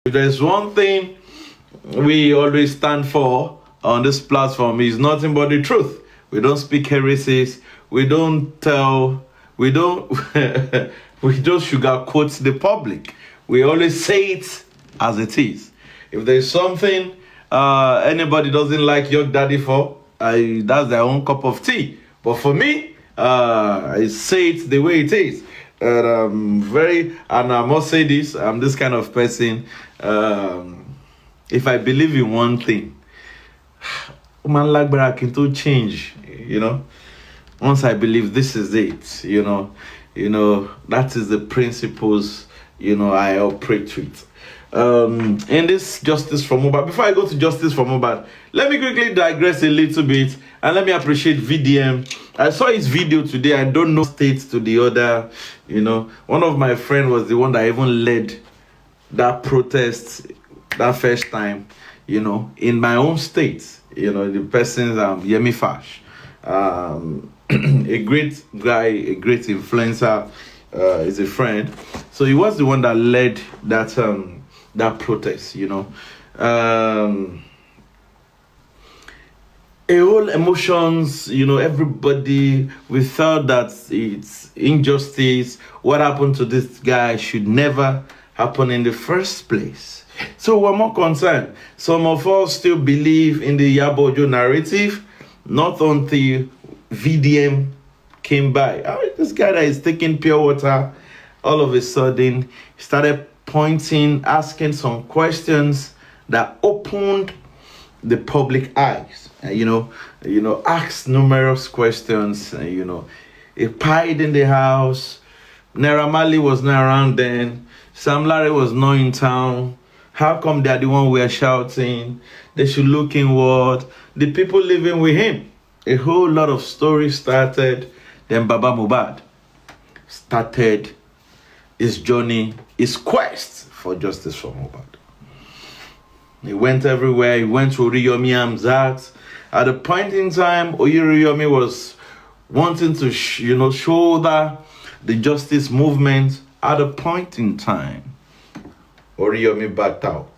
If there's one thing we always stand for on this platform, is nothing but the truth. We don't speak heresies. We don't tell. We don't. We just sugarcoat the public. We always say it as it is. If there's something anybody doesn't like your daddy for, that's their own cup of tea. But for me, I say it the way it is. And I must say this, I'm this kind of person. If I believe in one thing, man, like but I can to change, Once I believe this is it, that is the principles, I operate with. In this Justice for Mobile, before I go to Justice for Mobile, let me quickly digress a little bit and let me appreciate VDM. I saw his video today. I don't know states to the other, One of my friends was the one that even led that protest that first time, in my own state, the person's Yemi Fash. A great guy, a great influencer, is a friend. So he was the one that led that protest, a whole emotions, everybody, we felt that it's injustice. What happened to this guy should never happen in the first place. So we're more concerned. Some of us still believe in the Yabojo narrative, not until VDM came by. This guy that is taking pure water, all of a sudden started pointing, asking some questions that opened the public eyes. Asked numerous questions. He pied in the house. Naira Marley was not around then. Sam Larry was not in town. How come they're the one we are shouting? They should look inward. The people living with him. A whole lot of stories started. Then Baba Mohbad started his journey, his quest for justice for Mohbad. He went everywhere. He went to Oriyomi Hamzat. At a point in time, Oriyomi was wanting to, shoulder the justice movement. At a point in time, Oriyomi backed out.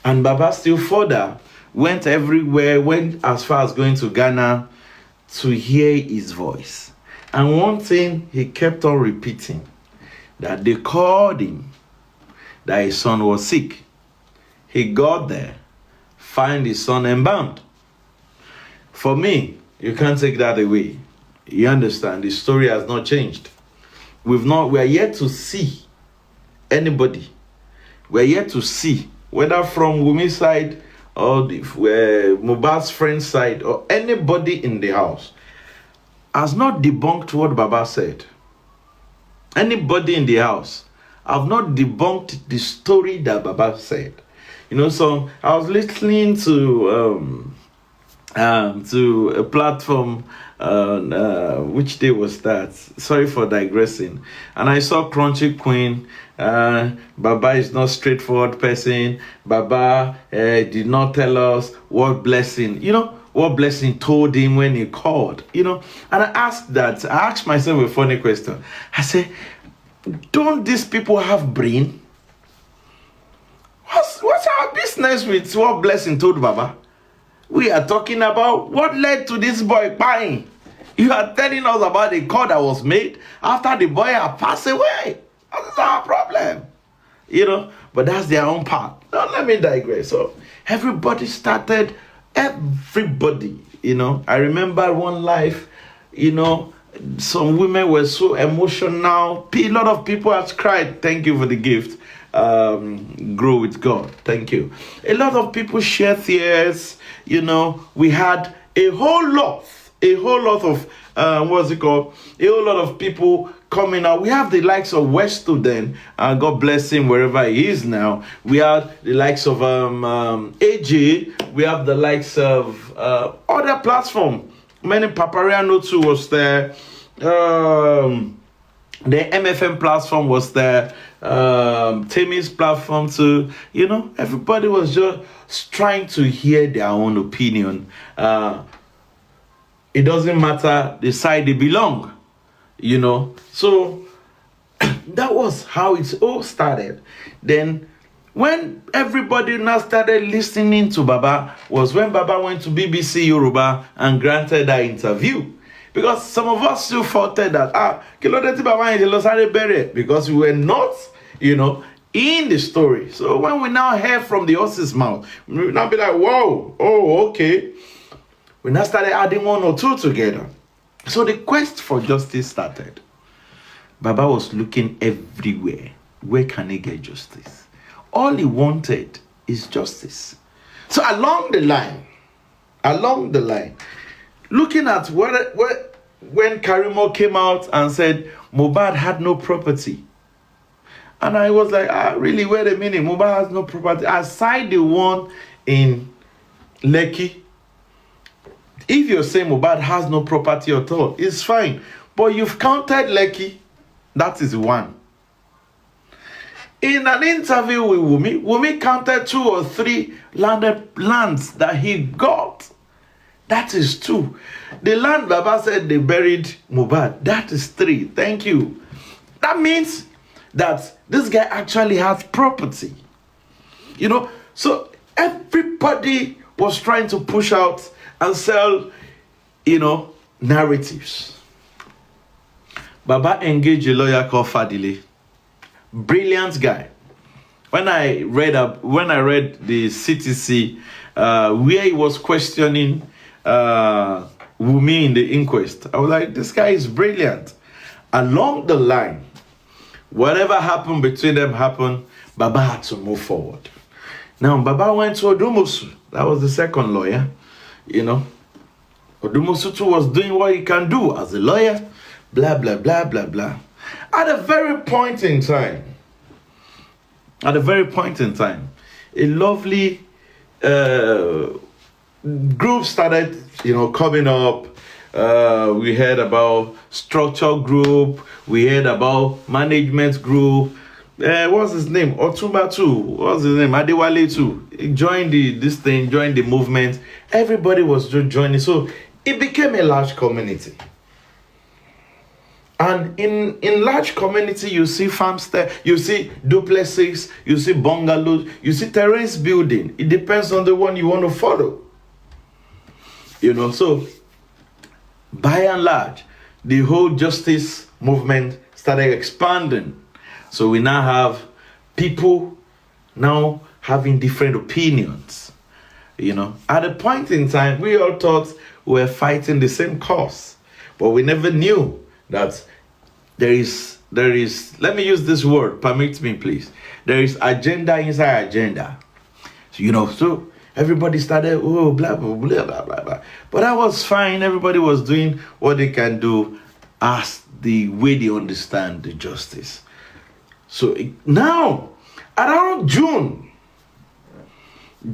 And Baba still further went everywhere, went as far as going to Ghana to hear his voice. And one thing he kept on repeating, that they called him, that his son was sick. He got there, find his son embalmed. For me, you can't take that away. You understand, the story has not changed. We are yet to see anybody. We are yet to see, whether from Wumi's side or Mohbad's friend's side or anybody in the house, has not debunked what Baba said. Anybody in the house have not debunked the story that Baba said. So I was listening to a platform, which day was that? Sorry for digressing. And I saw Crunchy Queen. Baba is not straightforward person. Baba did not tell us what blessing, what blessing told him when he called, And I asked myself a funny question. I said, don't these people have brain? What's our business with what blessing told Baba? We are talking about what led to this boy buying. You are telling us about the call that was made after the boy had passed away. That's our problem. But that's their own part. Don't let me digress. So everybody started, everybody, I remember one life, some women were so emotional. A lot of people have cried. Thank you for the gift. Grow with God. Thank you. A lot of people share tears. We had a whole lot of what's it called? A whole lot of people coming out. We have the likes of Westo then, God bless him wherever he is now. We have the likes of AJ. We have the likes of other platform. Many Papariano too was there. The MFM platform was there. Timmy's platform too. Everybody was just trying to hear their own opinion. It doesn't matter the side they belong. So that was how it all started. Then when everybody now started listening to Baba was when Baba went to BBC Yoruba and granted that interview. Because some of us still thought that, because we were not, in the story. So when we now hear from the horse's mouth, we will now be like, whoa, oh, okay. We now started adding one or two together. So the quest for justice started. Baba was looking everywhere. Where can he get justice? All he wanted is justice. So along the line, looking at when Karimo came out and said Mohbad had no property. And I was like, really, wait a minute, Mohbad has no property. Aside the one in Lekki, if you're saying Mohbad has no property at all, it's fine. But you've counted Lekki, that is one. In an interview with Wumi counted 2 or 3 lands that he got. That is 2. The land Baba said they buried Mohbad, that is 3. Thank you. That means that this guy actually has property. So everybody was trying to push out and sell, narratives. Baba engaged a lawyer called Fadile. Brilliant guy. When I read the CTC, where he was questioning Wumi in the inquest, I was like, this guy is brilliant. Along the line, whatever happened between them happened. Baba had to move forward. Now Baba went to Odumusu. That was the second lawyer. Odumusu too was doing what he can do as a lawyer. Blah blah blah blah blah. At a very point in time, a lovely group started, coming up. We heard about structure group. We heard about management group. What's his name? Otumba too. What's his name? Adewale too. He joined joined the movement. Everybody was just joining. So it became a large community. And in large community, you see farmstead, you see duplexes, you see bungalows, you see terrace building. It depends on the one you want to follow. So by and large, the whole justice movement started expanding. So we now have people now having different opinions. At a point in time, we all thought we were fighting the same cause, but we never knew that there is, let me use this word, permit me please. There is agenda inside agenda. So everybody started, blah, blah, blah, blah, blah, blah. But that was fine. Everybody was doing what they can do as the way they understand the justice. So now, around June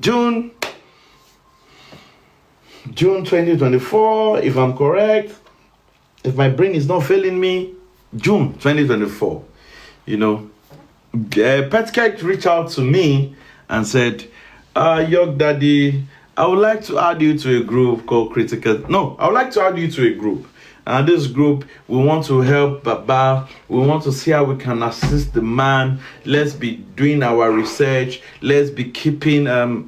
2024, if I'm correct, if my brain is not failing me, June 2024, Petkek reached out to me and said, York Daddy, I would like to add you to a group called Critical. No, I would like to add you to a group. And this group, we want to help Baba. We want to see how we can assist the man. Let's be doing our research. Let's be keeping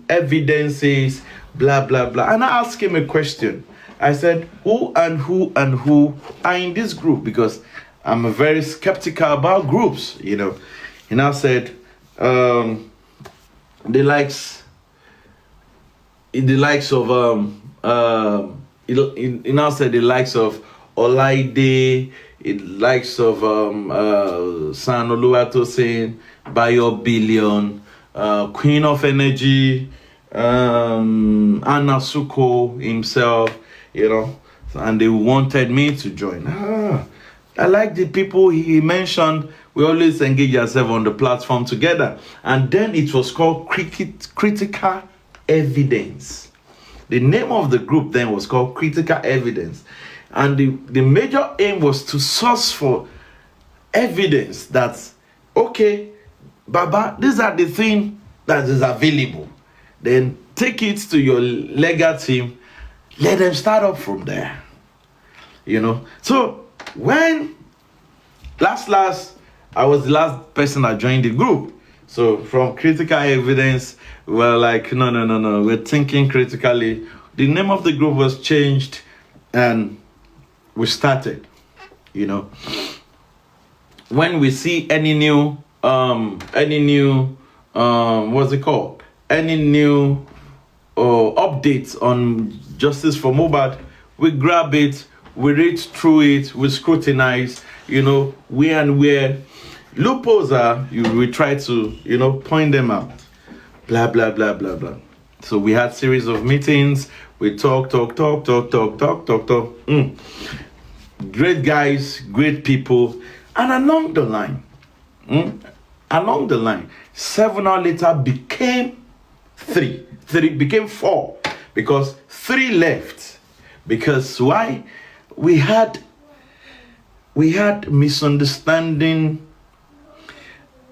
evidences, blah, blah, blah. And I asked him a question. I said, who and who and who are in this group? Because I'm very skeptical about groups, He now said, the likes of, he now said the likes of Olaide, the likes of San Oluwatosin, Bayo Billion, Queen of Energy, Anna Suko himself, and they wanted me to join. I like the people he mentioned. We always engage ourselves on the platform together. And then it was called Critical Evidence. The name of the group then was called Critical Evidence. And the major aim was to source for evidence that, okay, Baba, these are the things that is available. Then take it to your legal team. Let them start up from there. So when last, I was the last person that joined the group. So from critical evidence, we were like, no. We're thinking critically. The name of the group was changed, and we started. When we see any new what's it called? Any new updates on Justice for Mohbad, we grab it, we read through it, we scrutinize, where loopholes are, we try to, point them out. Blah, blah, blah, blah, blah. So we had series of meetings, we talk. Great guys, great people. And along the line, 7 hours later became 3. 3 became 4 because 3 left. Because why? We had misunderstanding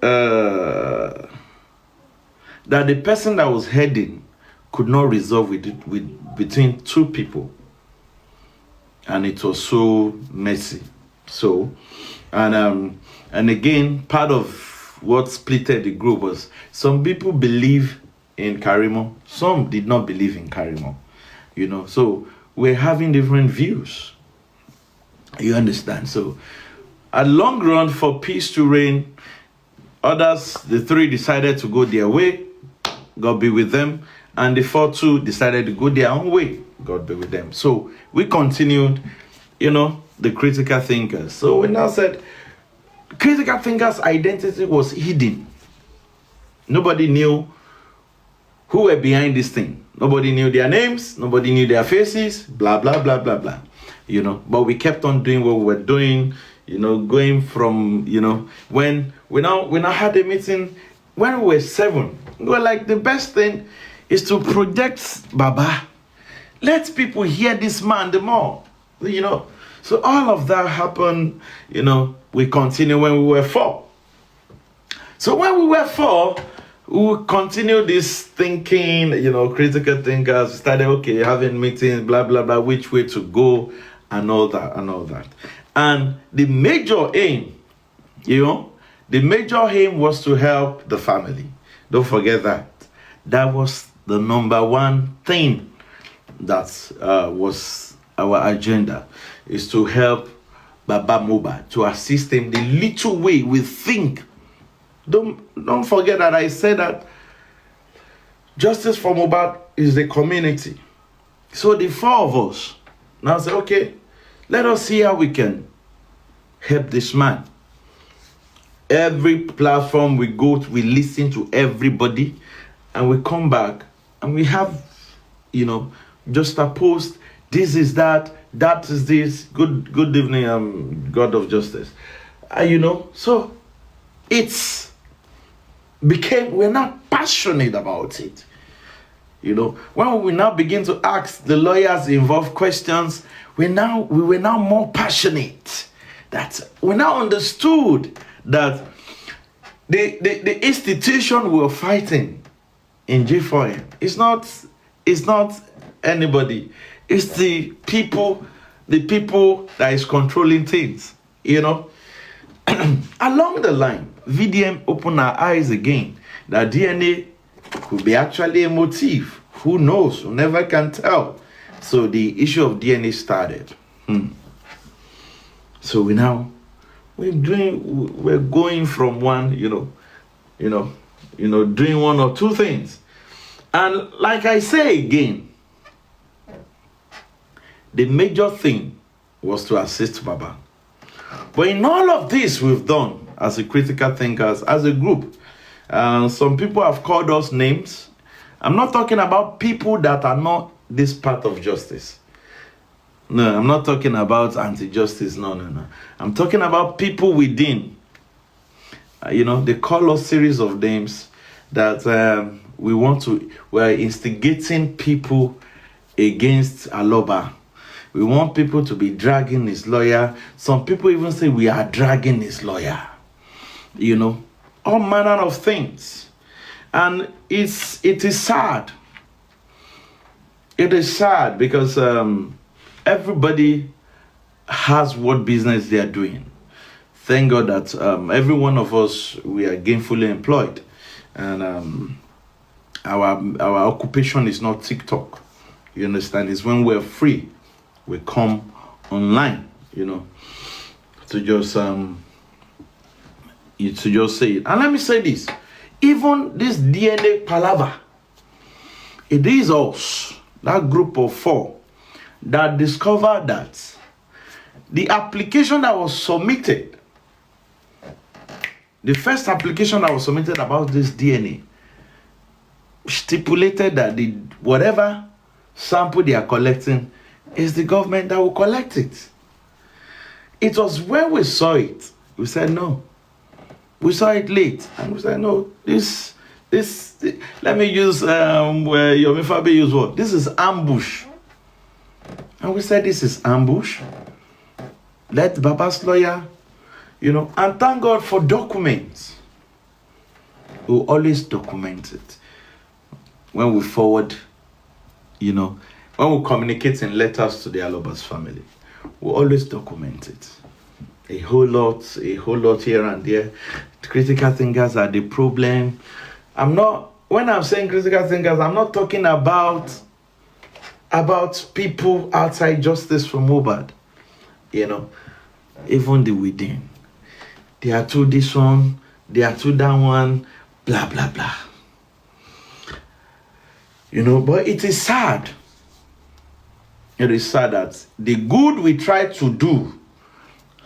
that the person that was heading could not resolve between 2 people, and it was so messy. So, and again, part of what splitted the group was some people believe in Karimo, some did not believe in Karimo, so we're having different views. You understand? So, at long run, for peace to reign, others, the 3 decided to go their way, God be with them, and the 4 decided to go their own way, God be with them. So we continued, the critical thinkers. So we now said, critical thinkers' identity was hidden. Nobody knew who were behind this thing. Nobody knew their names, nobody knew their faces, blah, blah, blah, blah, blah. But we kept on doing what we were doing, going from, when we now had a meeting when we were 7. We were like, the best thing is to project Baba. Let people hear this man the more, So all of that happened, we continued when we were 4. So when we were 4, we continued this thinking, critical thinkers, started, having meetings, blah, blah, blah, which way to go, and all that. And the major aim, was to help the family. Don't forget that. That was the number one thing that was our agenda, is to help Baba Mohbad, to assist him the little way we think. Don't forget that I said that Justice for Mohbad is the community. So the 4 of us now say, okay, let us see how we can help this man. Every platform we go to, we listen to everybody, and we come back and we have, just a post. This is that is this. Good evening, God of Justice. So we're not passionate about it. When we now begin to ask the lawyers involved questions, we were now more passionate. That we now understood that the institution we're fighting in G4N is not anybody. It's the people that is controlling things. Along the line, VDM opened our eyes again that DNA could be actually a motive. Who knows? We never can tell. So the issue of DNA started. So we're going from one, doing 1 or 2 things. And like I say again, the major thing was to assist Baba. But in all of this we've done as a critical thinkers, as a group, some people have called us names. I'm not talking about people that are not this part of justice. No, I'm not talking about anti-justice. No. I'm talking about people within. They call us series of names that we're instigating people against Aloba. We want people to be dragging his lawyer. Some people even say we are dragging his lawyer. All manner of things. And it is sad. It is sad because everybody has what business they are doing. thank God that every one of us, we are gainfully employed, and our occupation is not TikTok. You understand? It's when we're free, we come online, to just say it. And let me say this: even this DNA palaver, it is us, that group of 4, that discovered that the application that was submitted, the first application that was submitted about this DNA, stipulated that whatever sample they are collecting is the government that will collect it. It was when we saw it, we said no. We saw it late, and we said no. This let me use where Yomi Fabi used what? This is ambush. And we said this is ambush. Let Baba's lawyer, and thank God for documents. We'll always document it. When we forward, when we communicate in letters to the Alobas family, we'll always document it. A whole lot here and there. Critical thinkers are the problem. When I'm saying critical thinkers, I'm not talking about people outside justice for Mohbad. Even the within. They are too this one, they are too that one, blah, blah, blah. But it is sad. It is sad that the good we try to do,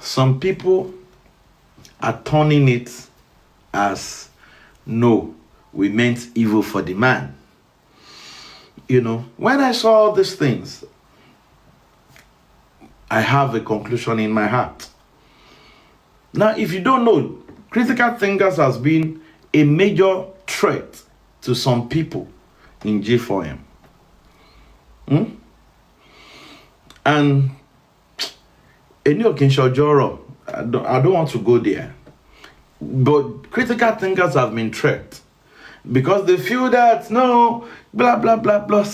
some people are turning it as, no, we meant evil for the man. When I saw all these things, I have a conclusion in my heart. Now, if you don't know, critical thinkers has been a major threat to some people in G4M. And I don't want to go there. But critical thinkers have been threatened because they feel that, no, blah, blah, blah, blah.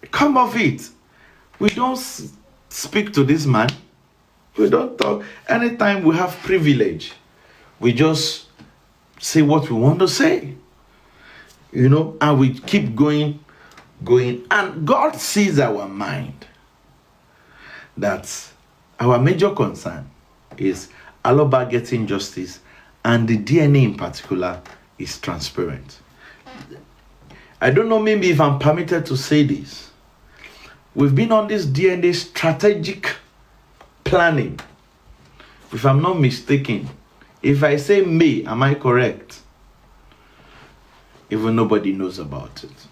Come off it. We don't speak to this man. We don't talk. Anytime we have privilege, we just say what we want to say. And we keep going. And God sees our mind. That our major concern is Aloba getting justice, and the DNA in particular is transparent. I don't know, maybe if I'm permitted to say this. We've been on this DNA strategic planning. If I'm not mistaken, if I say May, am I correct? Even nobody knows about it.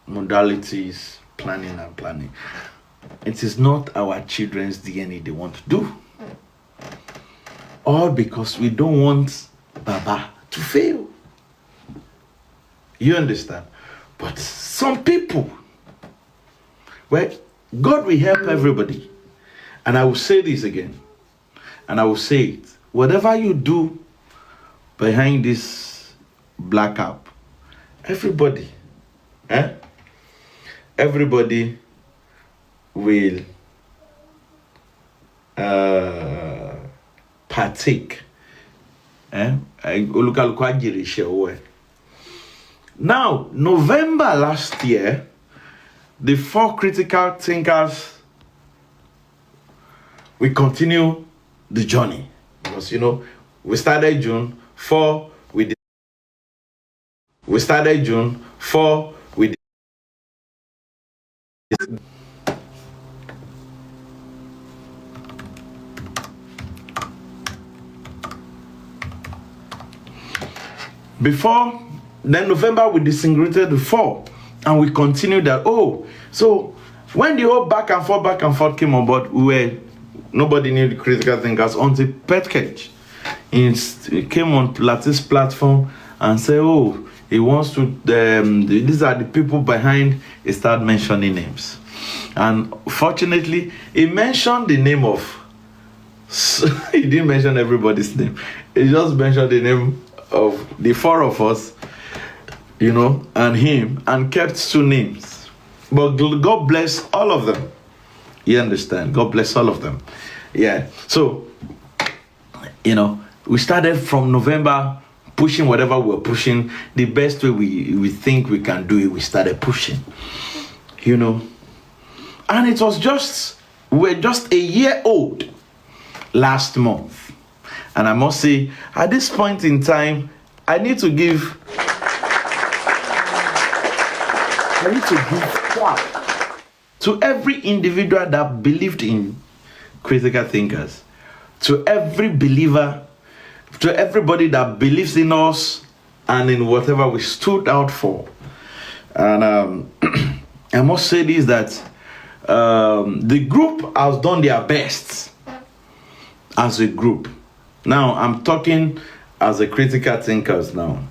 Modalities, planning and planning. It is not our children's DNA they want to do. All because we don't want Baba to fail. You understand? But some people, God will help everybody. And I will say this again. And I will say it. Whatever you do behind this black app, everybody will partake. Now, November last year, the 4 critical thinkers, we continue the journey. Because, we started June 4, we started June 4, we did. Before then, November we disintegrated the 4, and we continued that. So when the whole back and forth came on board, nobody knew the critical thinkers until Petcage. He came on Latin's platform and said, he wants to. These are the people behind. He started mentioning names, and fortunately, he mentioned the name of. He didn't mention everybody's name. He just mentioned the name of the 4 of us, and him, and kept 2 names. But God bless all of them. You understand? God bless all of them. Yeah. So We started from November pushing whatever we're pushing. The best way we think we can do it, we started pushing. And it was we're just a year old last month. And I must say, at this point in time, I need to give clap to every individual that believed in critical thinkers, to every believer, to everybody that believes in us and in whatever we stood out for. And I must say this, that the group has done their best as a group. Now, I'm talking as a critical thinkers now,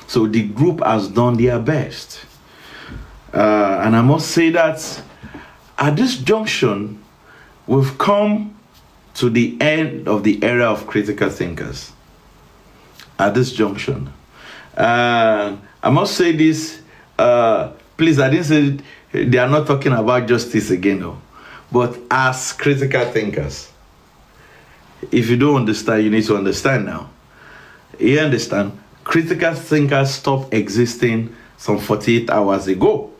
So the group has done their best. And I must say that at this junction, we've come to the end of the era of critical thinkers. At this junction. I must say this, please, I didn't say they are not talking about justice again, no. But as critical thinkers. If you don't understand, you need to understand now. You understand? Critical thinkers stopped existing some 48 hours ago.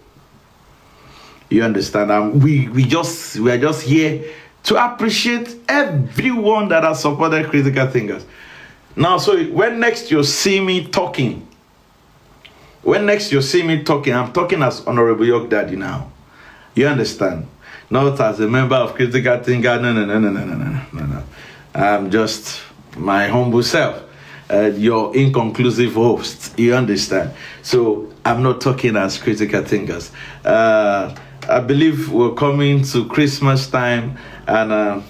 You understand? We are just here to appreciate everyone that has supported critical thinkers. Now, so when next you see me talking, I'm talking as Honorable York Daddy now. You understand? Not as a member of critical thinkers. No. I'm just my humble self, your inconclusive host. You understand? So I'm not talking as critical thinkers. I believe we're coming to Christmas time, and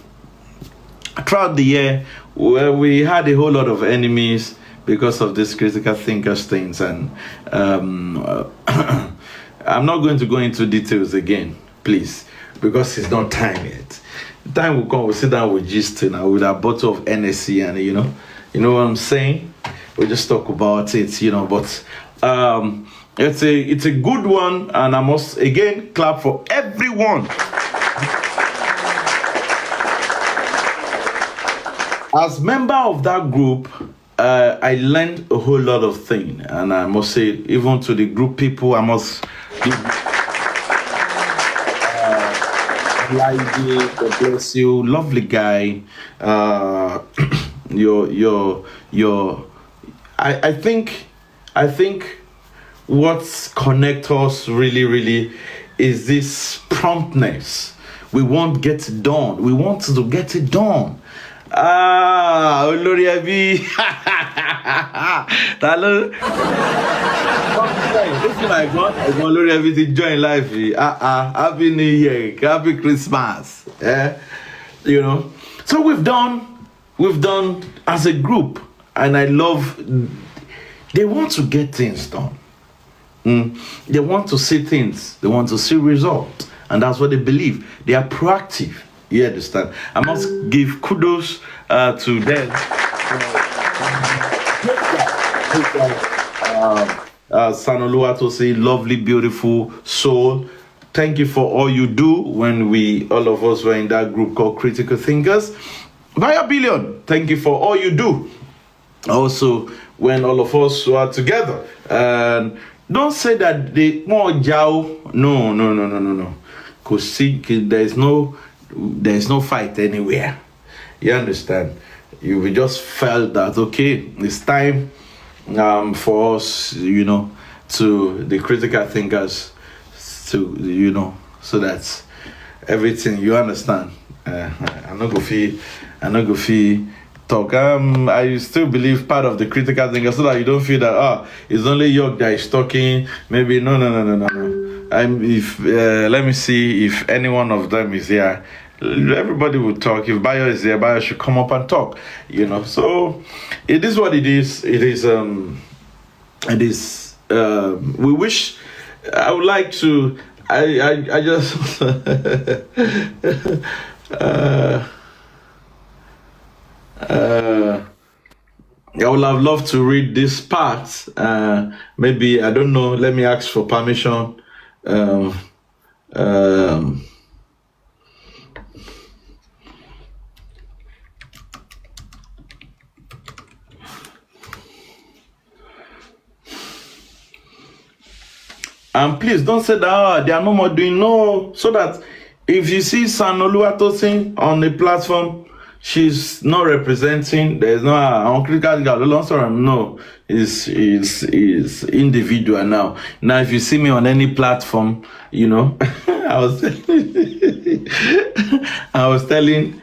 throughout the year, we had a whole lot of enemies because of this critical thinkers things, and I'm not going to go into details again, please, because it's not time yet. The time will come, we'll sit down with gist with a bottle of NSC, and you know what I'm saying? We'll just talk about it, but it's a good one, and I must again clap for everyone. As member of that group, I learned a whole lot of things, and I must say, even to the group people, I must give God bless you, lovely guy. I think what connects us really is this promptness. We won't get it done. We want to get it done. Olórí ẹbí. Looking like what? Olórí ẹbí to join life. Happy New Year, Happy Christmas. So we've done as a group, and I love. They want to get things done. They want to see things. They want to see results, and that's what they believe. They are proactive. You understand? I must give kudos to them. Sanoluwa to say, lovely, beautiful soul. Thank you for all you do when all of us were in that group called Critical Thinkers. Via Billion, thank you for all you do. Also, when all of us were together. And don't say that they more Jao. No. Because there's no fight anywhere. You understand? We just felt that, okay, it's time for us, to the critical thinkers, to, so that everything, you understand. I'm not going to talk. I still believe part of the critical thinkers, so that you don't feel that, it's only York that is talking. Maybe, no. Let me see if any one of them is here. Everybody will talk. If Bayo is there, Bayo should come up and talk. So it is what it is. It is. We wish. I would like to. I just. I would have loved to read this part. Maybe, I don't know. Let me ask for permission. And please don't say that they are no more doing. No, so that if you see San Oluwatosin on the platform, she's not representing. There's no uncritical. No, is individual now. Now, if you see me on any platform, you know, I was I was telling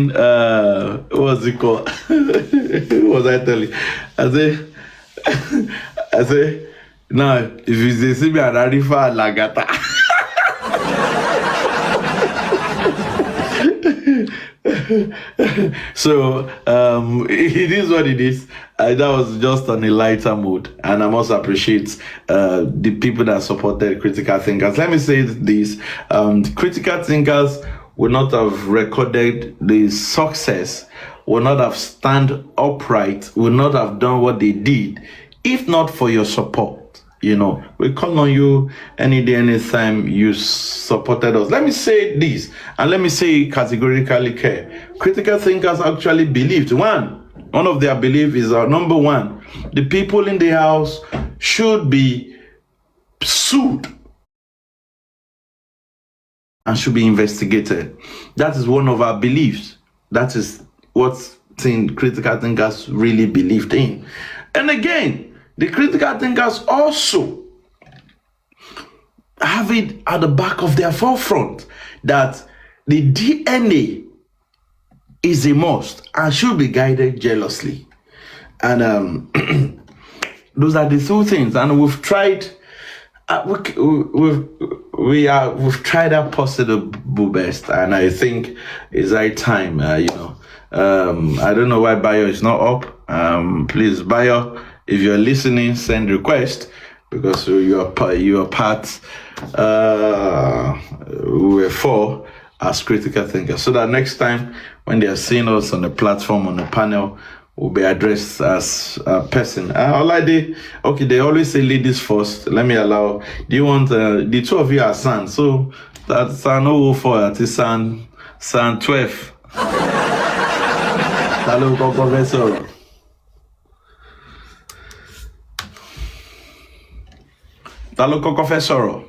what's it called? Who was I telling? I say now if you see me at Arifa Lagata. So it is what it is. That was just on a lighter mood, and I must appreciate the people that supported critical thinkers. Let me say this: critical thinkers would not have recorded the success, would not have stand upright, would not have done what they did if not for your support. You know, we call on you any day, anytime you supported us. Let me say this, and let me say categorically clear. Critical thinkers actually believed. One of their beliefs is number one, the people in the house should be sued and should be investigated. That is one of our beliefs. That is what critical thinkers really believed in. And again, the critical thinkers also have it at the back of their forefront that the DNA is a must and should be guided jealously. And those are the two things. And we've tried, we've tried our possible best. And I think it's high time, I don't know why Bayo is not up. Please, Bayo, if you're listening, send request, because you're part we're for as critical thinkers, so that next time when they are seeing us on the platform, on the panel, will be addressed as a person. Okay, they always say ladies first. Let me allow. Do you want the two of you are son? So that's son 04, that is son 12. Hello, Professor. Talo kọ́kọ́ fẹ́ sọ̀rọ̀.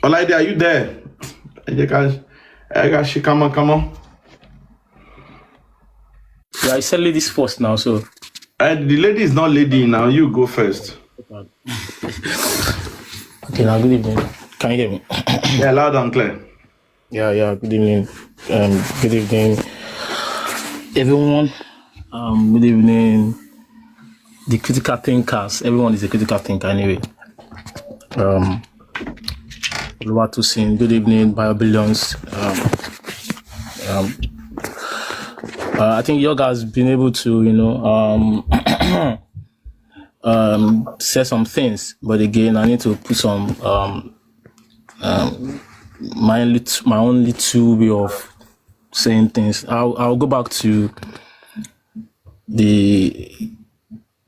Olaide, are you there? Come on. Yeah, I said ladies first now, so. The lady is not lady now. You go first. Okay, now good evening. Can you hear me? Yeah, loud and clear. Yeah. Good evening. Good evening, everyone. Good evening. The critical thinkers. Everyone is a critical thinker anyway. Good evening, BioBillions. I think Yoga has been able to, say some things, but again, I need to put some my own little way of saying things. I'll go back to the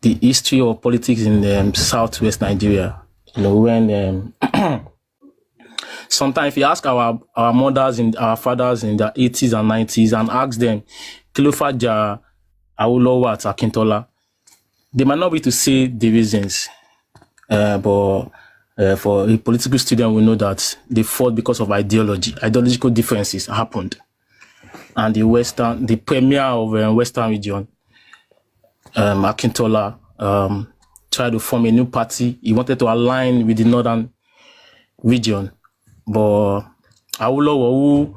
history of politics in southwest Nigeria. When sometimes if you ask our mothers and our fathers in the 80s and 90s and ask them, Kilofaja, Awolowo at Akintola, they might not be to say the reasons, but for a political student, we know that they fought because of ideological differences happened. And the premier of Western region, Akintola, tried to form a new party. He wanted to align with the northern region, but Awolowo,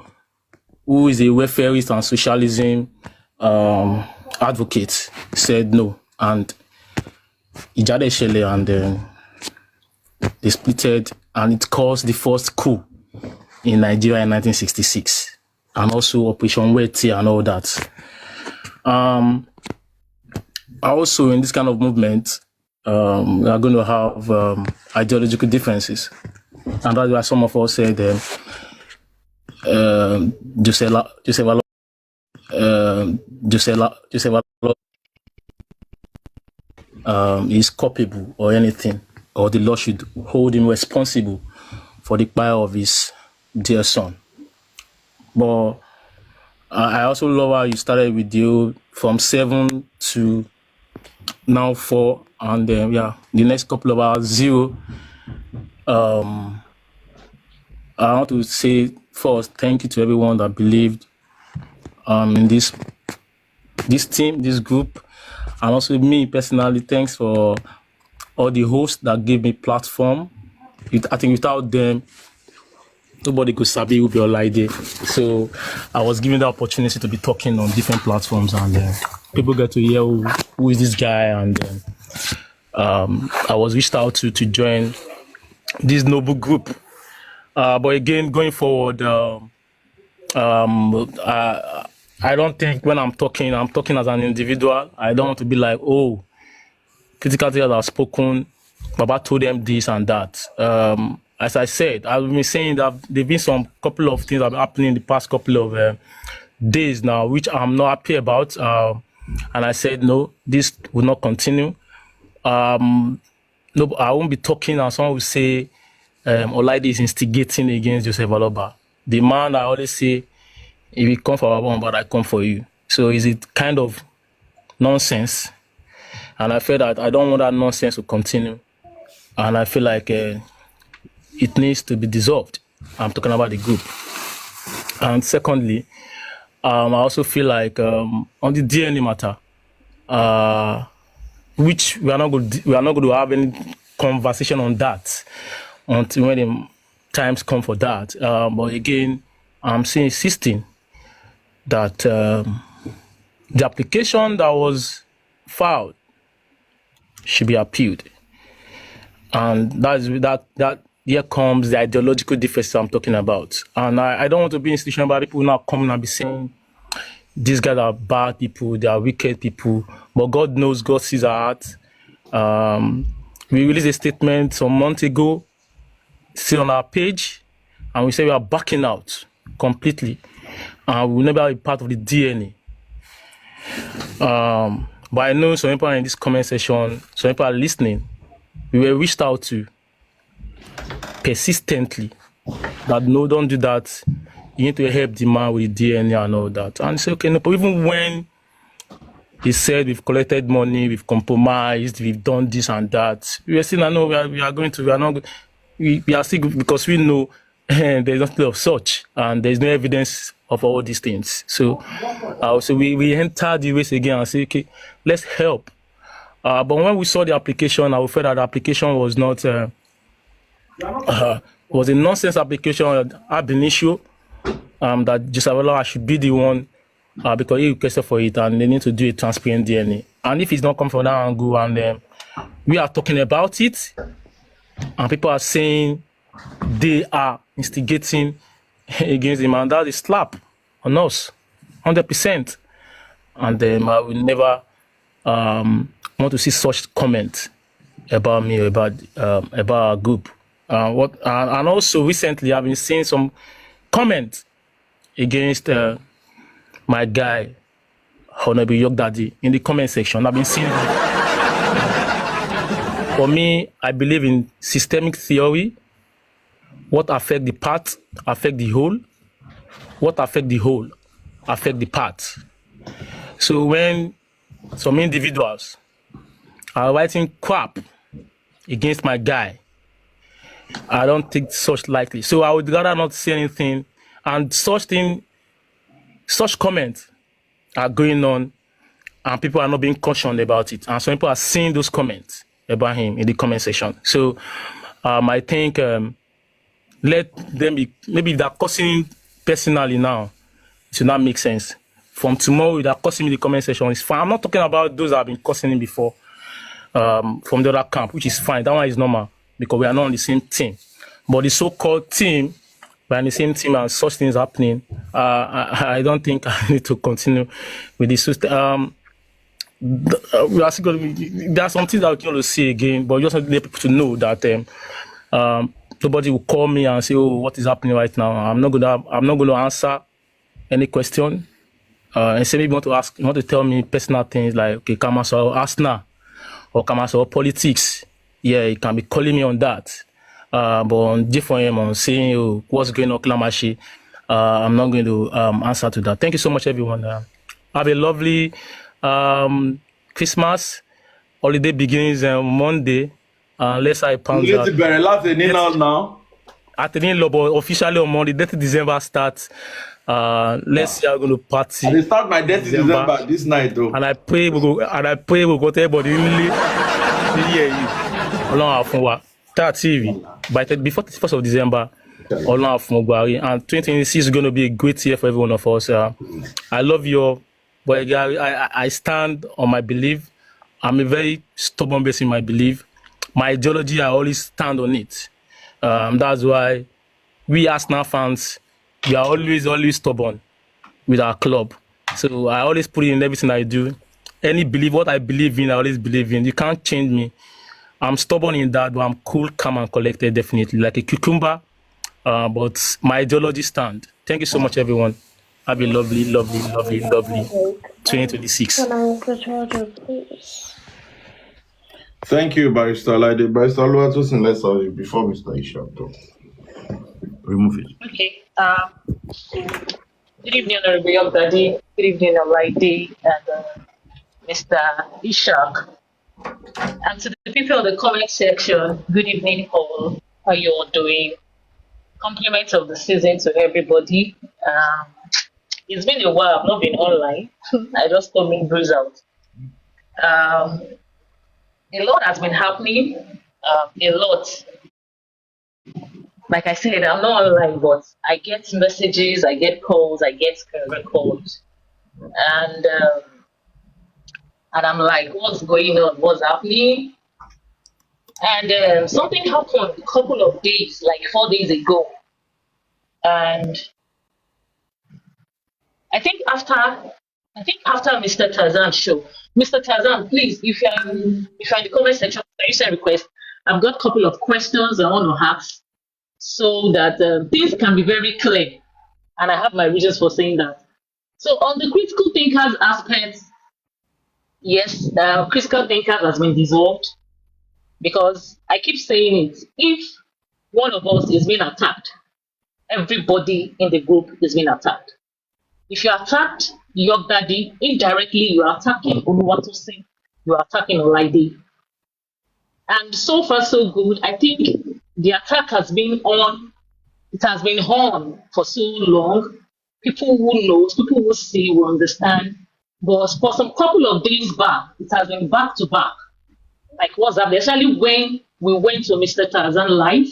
who is a welfareist and socialism advocate, said no, and Ijade Shele, and they splitted, and it caused the first coup in Nigeria in 1966, and also Operation Weti and all that. Also, in this kind of movement, we are going to have ideological differences, and that's why some of us said Joseph is culpable or anything, or the law should hold him responsible for the fire of his dear son. But I also love how you started with you from 7 to now 4, and the next couple of hours 0. I want to say first, thank you to everyone that believed in this team, this group, and also me personally. Thanks for all the hosts that gave me platform. I think without them, nobody could sabi who be Olaide. So I was given the opportunity to be talking on different platforms, and people get to hear who is this guy, and I was reached out to join this noble group. But again, going forward, I don't think when I'm talking as an individual. I don't want to be like, oh, critical thinkers have spoken, Baba told them this and that. As I said, I've been saying that there've been some couple of things that have been happening in the past couple of days now, which I'm not happy about. And I said, no, this will not continue. No, I won't be talking and someone will say, Olaide is instigating against Joseph Aloba. The man, I always say, if you come for our one, but I come for you. So is it kind of nonsense? And I feel that I don't want that nonsense to continue. And I feel like it needs to be dissolved. I'm talking about the group. And secondly, I also feel like on the DNA matter, which we are not going to have any conversation on that until when the times come for that. But again, I'm still insisting that the application that was filed should be appealed. And that here comes the ideological difference I'm talking about. And I don't want to be institutional, but people now coming and be saying these guys are bad people, they are wicked people. But God knows, God sees our heart. We released a statement some months ago, still on our page, and we say we are backing out completely. And we will never be part of the DNA. But I know some people in this comment section, some people are listening. We were reached out to persistently that no, don't do that. You need to help the man with the DNA and all that. And say, okay, no, but even when he said we've collected money, we've compromised, we've done this and that, we are still, I know we are still, because we know there's nothing of such, and there's no evidence of all these things. So we entered the race again and say, okay, let's help. But when we saw the application, I felt that the application was not was a nonsense application ab initio. That Josabella should be the one because he requested for it, and they need to do a transparent DNA. And if it's not come from that angle, and we are talking about it, and people are saying they are instigating against him, and that is slap on us, 100%. And I will never want to see such comment about me or about our group. And also recently I've been seeing some comments against my guy Honorable York Daddy in the comment section. I've been seeing for me, I believe in systemic theory. What affect the part affect the whole. What affect the whole affect the part. So when some individuals are writing crap against my guy, I don't think such likely. So I would rather not say anything. And such comments are going on, and people are not being cautioned about it. And some people are seeing those comments about him in the comment section. So I think let them be, maybe if they're cursing personally now, it should not make sense. From tomorrow, if they're cursing me in the comment section, it's fine. I'm not talking about those that have been cursing him before from the other camp, which is fine. That one is normal because we are not on the same team. But the so-called team, we're on the same team and such things happening, I don't think I need to continue with this. We are still going to, there are some things that we can see again, but just want people to know that nobody will call me and say, "Oh, what is happening right now?" I'm not going to answer any question. And say maybe you want to tell me personal things like, okay, come on, so Arsenal or come on, so politics. Yeah, you can be calling me on that. But on different on saying, oh, what's going on, Klamashi, I'm not going to answer to that. Thank you so much, everyone. Have a lovely Christmas. holiday begins Monday. Unless I pound Let's out. bury last in now. At the end, but officially on Monday, 30 December starts. Let's see how we're going to party. They start my 30 December this night though. And I pray we go to everybody really hear you. Ọlọ́run á fún wa. That TV before 31st of December. Ọlọ́run á fún wa. And 2026 is going to be a great year for every one of us. I love you all, but I stand on my belief. I'm a very stubborn person in my belief. My ideology, I always stand on it. That's why we Arsenal fans, we are always stubborn with our club. So I always put it in everything I do. What I believe in, I always believe in. You can't change me. I'm stubborn in that, but I'm cool, calm, and collected, definitely. Like a cucumber, but my ideology stand. Thank you so much, everyone. Have a lovely 2026. Can I have the charger, please? Thank you, Barrister Olade. Barrister Oluwatosin, let's sorry before Mr. Ishak. Remove it. Okay. Good evening, Honorable Daddy. Good evening, Olade and Mr. Ishak. And to the people in the comment section, good evening, all. How you all doing? Compliments of the season to everybody. It's been a while. I've not been online. I just told me breeze out. A lot has been happening. A lot. Like I said, I'm not online, but I get messages, I get calls, I get records, and I'm like, what's going on? What's happening? And something happened a couple of days, like 4 days ago, and I think after Mr. Tarzan's show, Mr. Tarzan, please, if you're in the comment section, you send request. I've got a couple of questions I want to ask so that things can be very clear. And I have my reasons for saying that. So on the critical thinkers aspect, yes, critical thinkers has been dissolved because I keep saying it. If one of us is being attacked, everybody in the group is being attacked. If you attacked your daddy, indirectly you are attacking Oluwatosin, you are attacking Olaide. And so far so good. I think the attack has been on. It has been on for so long. People who know, people who see will understand. But for some couple of days back, it has been back to back. Like what's happening? Especially when we went to Mr. Tarzan live,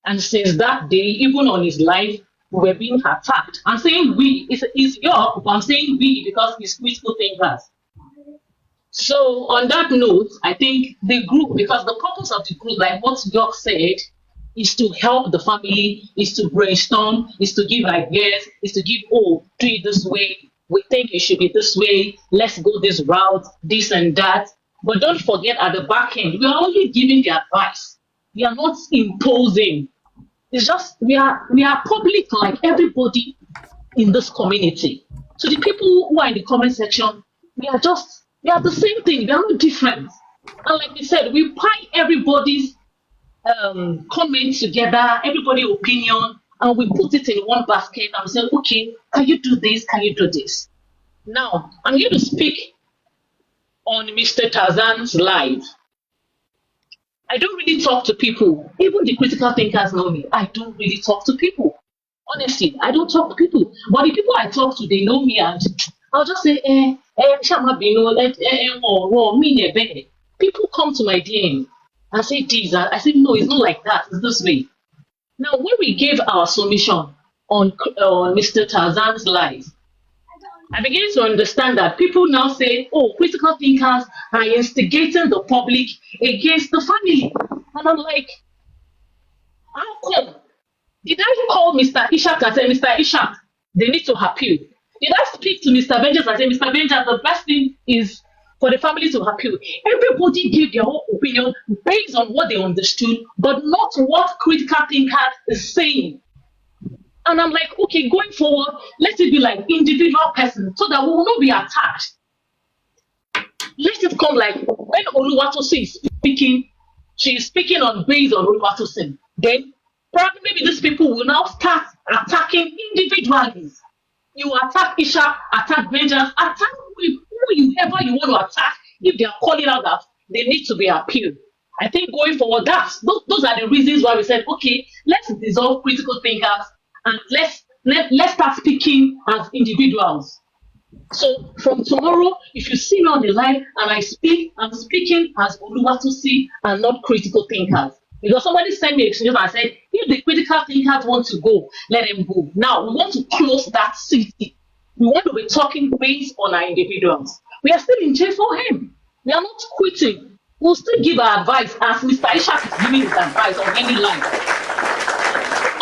and since that day, even on his live, we were being attacked. I'm saying we. It's your group. I'm saying we because it's critical thinkers. So on that note, I think the group, because the purpose of the group, like what York said, is to help the family, is to brainstorm, is to give ideas, is to give, do it this way. We think it should be this way. Let's go this route, this and that. But don't forget at the back end, we are only giving the advice. We are not imposing. It's just we are public like everybody in this community. So the people who are in the comment section, we are the same thing. We are not different. And like we said, we pile everybody's comments together, everybody's opinion, and we put it in one basket and we say, okay, can you do this? Can you do this? Now, I'm going to speak on Mr. Tarzan's live. I don't really talk to people. Even the critical thinkers know me. I don't really talk to people. Honestly, I don't talk to people. But the people I talk to, they know me, and I'll just say, people come to my DM and say this. I say, no, it's not like that. It's this way. Now, when we gave our submission on Mr. Tarzan's live, I begin to understand that people now say, critical thinkers are instigating the public against the family. And I'm like, how come? Did I call Mr. Ishak and say, Mr. Ishak, they need to appeal? Did I speak to Mr. Vengeance and say, Mr. Vengeance, the best thing is for the family to appeal? Everybody gave their own opinion based on what they understood, but not what critical thinkers is saying. And I'm like, okay, going forward, let it be like individual person so that we will not be attacked. Let it come like when Oluwatosin is speaking, she is speaking based on Oluwatosin. Then probably maybe these people will now start attacking individually. You attack Isha, attack Vengeance, attack whoever you want to attack if they are calling out that they need to be appealed. I think going forward, those are the reasons why we said, okay, let's dissolve critical thinkers and let's start speaking as individuals. So from tomorrow, if you see me on the line and I speak, I'm speaking as Oluwatosi and not critical thinkers. Because somebody sent me a suggestion and said, if the critical thinkers want to go, let them go. Now we want to close that city. We want to be talking based on our individuals. We are still in jail for him. We are not quitting. We'll still give our advice as Mr. Ishak is giving his advice on any line.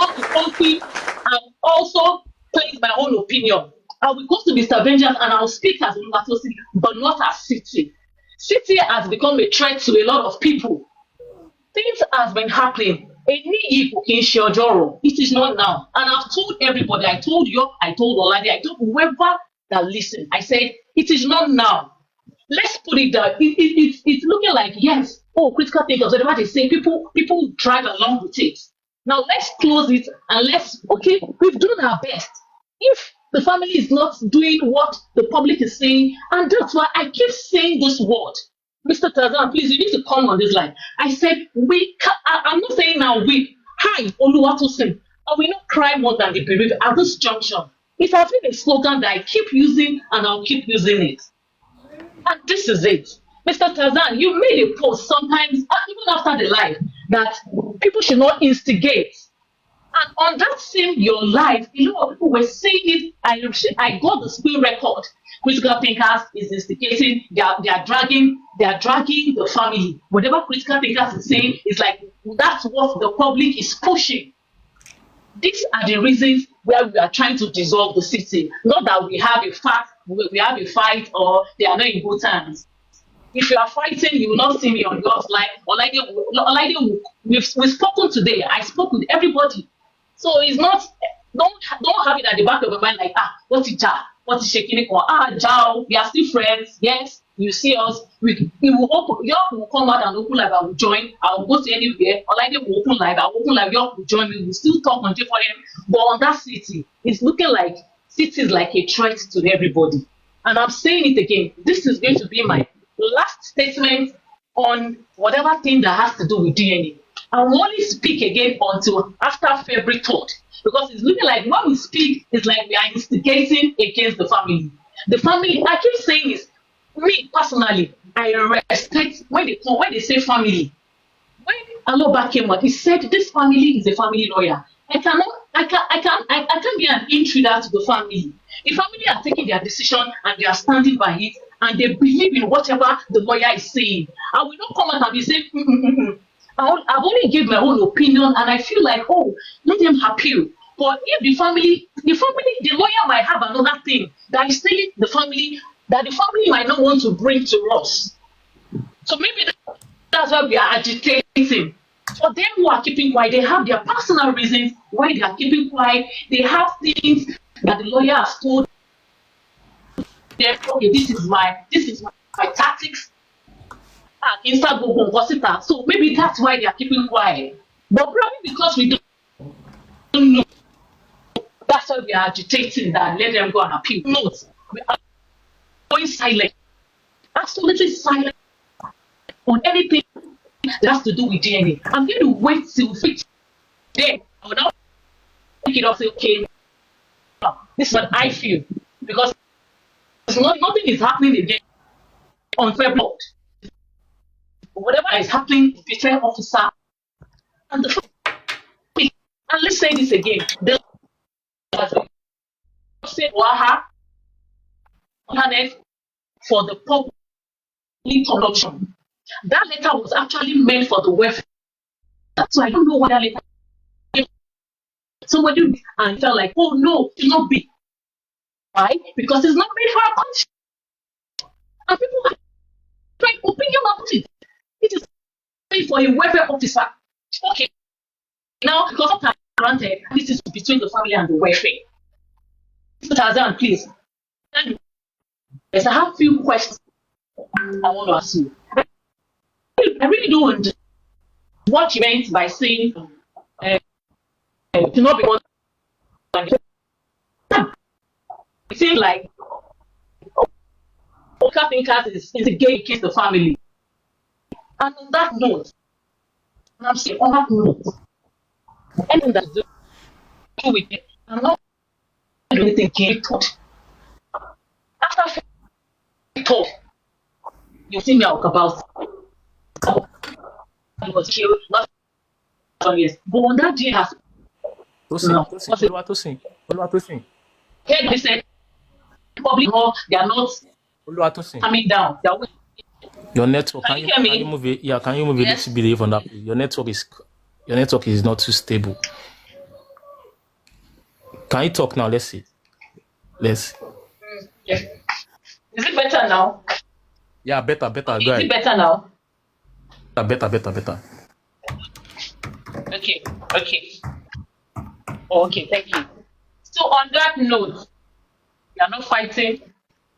Of the country, and also place my own opinion. I will go to Mr. Vengeance and I'll speak as Oluwatosi, but not as City. City has become a threat to a lot of people. Things has been happening. It is not now. And I've told everybody, I told you, I told Oladi, I told whoever that listened, I said, it is not now. Let's put it down. It's looking like, yes, oh, critical thinkers, whatever they say, people drag along with it. Now let's close it and okay, we've done our best. If the family is not doing what the public is saying, and that's why I keep saying this word. Mr. Tarzan, please, you need to come on this line. I said, I'm not saying now hi, Oluwatosin, I will not cry more than the bereaved at this junction. It has been a slogan that I keep using and I'll keep using it. And this is it. Mr. Tarzan, you made a post sometimes, even after the live, that people should not instigate. And on that same your life, a lot of people were saying it. I got the screen record. Critical thinkers is instigating. They are dragging the family. Whatever critical thinkers is saying is like that's what the public is pushing. These are the reasons where we are trying to dissolve the city. Not that we have a fight or they are not in good terms. If you are fighting, you will not see me on God's line. We've spoken today. I spoke with everybody. So it's not, don't have it at the back of your mind like, what is Ja? What is shaking? Or Ja, we are still friends. Yes, you see us. We will open, y'all will come out and open live. I will join. I will go to anywhere. Olaide will open live. I will open live. Y'all will join me. We'll still talk on J4M. But on that city, it's looking like city is like a threat to everybody. And I'm saying it again. This is going to be my last statement on whatever thing that has to do with DNA. I will only speak again until after February 3rd, because it's looking like when we speak, it's like we are instigating against the family. The family, I keep saying is, me personally, I respect when they say family. When Aloba came out, he said this family is a family lawyer. I can't be an intruder to the family. The family are taking their decision and they are standing by it and they believe in whatever the lawyer is saying. I will not come out and be saying, I've only given my own opinion and I feel like, oh, let them appeal. But if the lawyer might have another thing that is telling the family that the family might not want to bring to us. So maybe that's why we are agitating. For them who are keeping quiet, they have their personal reasons why they are keeping quiet. They have things that the lawyer has told them, okay, this is my tactics. So maybe that's why they are keeping quiet. But probably because we don't know, that's why we are agitating that let them go and appeal. No, we are going silent, absolutely silent on anything that has to do with DNA. I'm going to wait till then. I will now pick it up and say, okay, this is what I feel. Because nothing is happening again on February. Whatever is happening, betrayal officer and the and let's say this again. The say Waha for the public consumption. That letter was actually meant for the welfare. So I don't know what that letter came. Somebody and felt like, oh no, it should not be. Why? Because it's not made for our country. And people have tried opinion about it. It is made for a welfare officer. Okay. Now, because of that, granted, this is between the family and the welfare. Mr. Tarzan, please. Yes, I have a few questions I want to ask you. I really don't understand what you meant by saying to not be one. It seems like Oka thinkers is a gay against the family. And on that note, and I'm saying on that note, anything that's to do with it, I'm not doing anything gated. After talk, you see me out about he was killed last years. But on that day has Tosin, no, Tosin, was it Oluwatosin, Oluwatosin, heard they said public law, they are not Oluwatosin. coming down. They are waiting. Your network, Can you hear can you me? move it? Yeah, can you move a little Yes. bit away from that? Please? Your network is not too stable. Can you talk now? Let's see. Let's. Yes. Is it better now? Yeah, better. Okay, Go is it ahead. better now? Better. Okay, okay. Okay, thank you. So on that note, we are not fighting.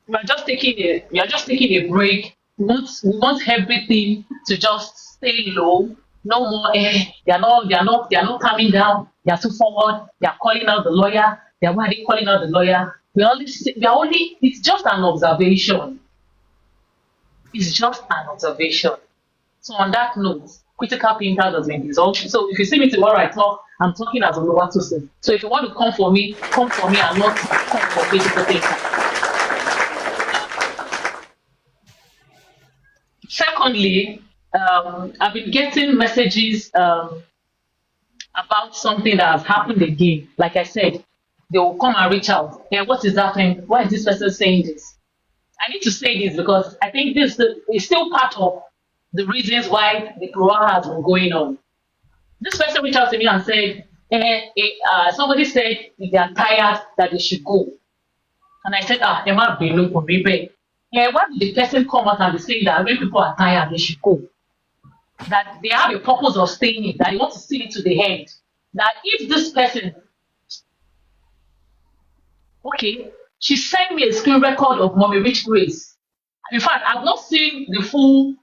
We are just taking a break. We want everything to just stay low. No more they are not coming down. They are too forward. They are calling out the lawyer. Why are they calling out the lawyer? It's just an observation. It's just an observation. So on that note, critical thinker has been dissolved. So if you see me tomorrow I talk, I'm talking as Oluwatosin. So if you want to come for me and not come for critical thinker. Secondly, I've been getting messages about something that has happened again. Like I said, they will come and reach out. Yeah, what is happening? Why is this person saying this? I need to say this because I think is still part of the reasons why the Quran has been going on. This person reached out to me and said, somebody said if they are tired that they should go. And I said, Emma Binu for me. Yeah, why did the person come out and be saying that when people are tired, they should go? That they have a purpose of staying, that they want to see it to the end. That if this person, okay, she sent me a screen record of Mommy Rich Grace. In fact, I've not seen the full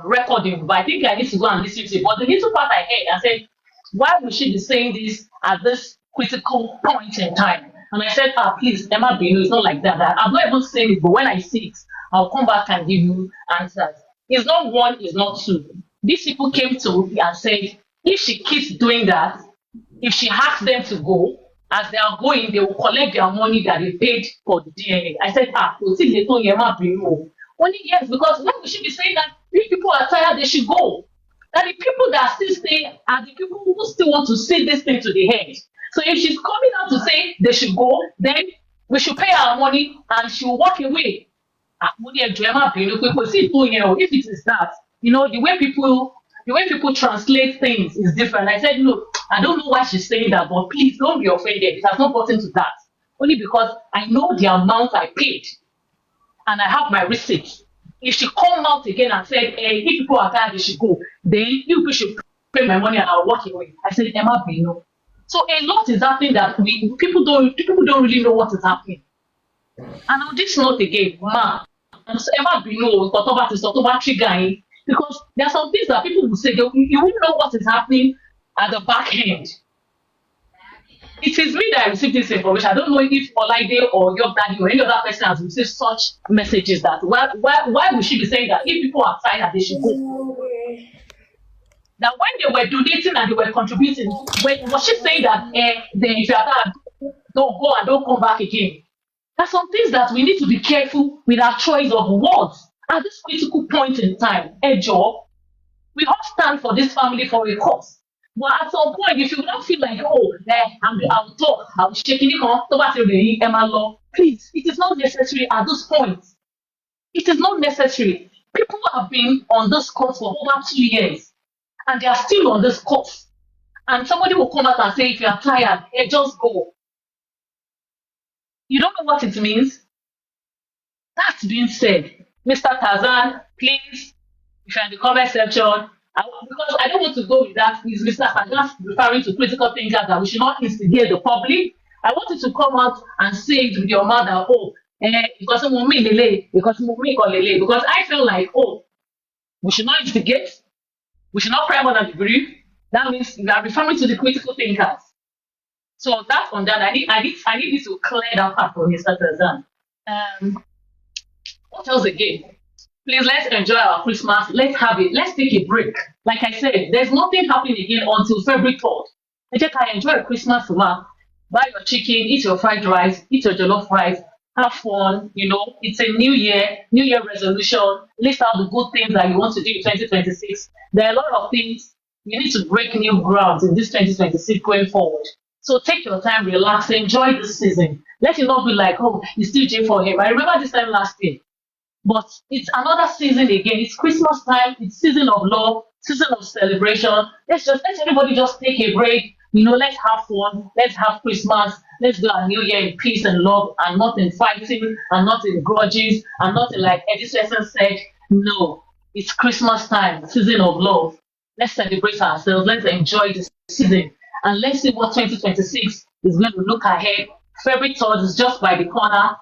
recording, but I think I need to go and listen to it. But the little part I heard, I said, why would she be saying this at this critical point in time? And I said, please, Emma Bino, it's not like that. I've not even seen it, but when I see it, I'll come back and give you answers. It's not one, it's not two. These people came to me and said, if she keeps doing that, if she asks them to go, as they are going, they will collect their money that they paid for the DNA. I said, so see, they told Emma Bino. Only yes, because why would she be saying that if people are tired, they should go? That the people that still stay are the people who still want to see this thing to the end. So if she's coming out to say they should go, then we should pay our money and she will walk away. If it is that, the way people translate things is different. I said, look, I don't know why she's saying that, but please don't be offended. It has not gotten to that. Only because I know the amount I paid and I have my receipts. If she come out again and said, if people are tired, they should go, then you people should pay my money and I'll walk away. I said, Emma Bino. So a lot is happening that people don't really know what is happening. And on this note again, Emma Bino, because there are some things that people will say, you won't know what is happening at the back end. It is me that received this information. I don't know if Olaide or your daddy or any other person has received such messages that why would she be saying that if people are tired they should go? That when they were donating and they were contributing, was she saying that if you are tired, don't go and don't come back again? There are some things that we need to be careful with our choice of words at this critical point in time. Job, we all stand for this family for a cause. But at some point, if you don't feel like, I'll talk, I'll shake it, Emma Law, please, it is not necessary at this point. It is not necessary. People have been on this course for over 2 years, and they are still on this course. And somebody will come out and say, if you are tired, just go. You don't know what it means? That being said, Mr. Tazan, please, if you're in the comment section, because I don't want to go with that, is Mr. Tazan referring to critical thinkers that we should not instigate the public. I want you to come out and say it with your mouth that, because I feel like, we should not instigate, we should not pry more than the brief. That means you are referring to the critical thinkers. So that's on that. I need this to clear that part for Mr. Tazan. What else again? Please let's enjoy our Christmas. Let's have it. Let's take a break. Like I said, there's nothing happening again until February 3rd. I just can enjoy Christmas, ma. Buy your chicken, eat your fried rice, eat your jollof rice, have fun. It's a new year resolution. List out the good things that you want to do in 2026. There are a lot of things you need to break new grounds in this 2026 going forward. So take your time, relax, enjoy this season. Let it not be like, oh, it's still J for him. I remember this time last year. But it's another season again. It's Christmas time. It's season of love, season of celebration. Let everybody just take a break. Let's have fun. Let's have Christmas. Let's do our new year in peace and love, and not in fighting, and not in grudges, and not in like Edison said. No, it's Christmas time, season of love. Let's celebrate ourselves. Let's enjoy this season, and let's see what 2026 is going to look ahead. February 3rd is just by the corner.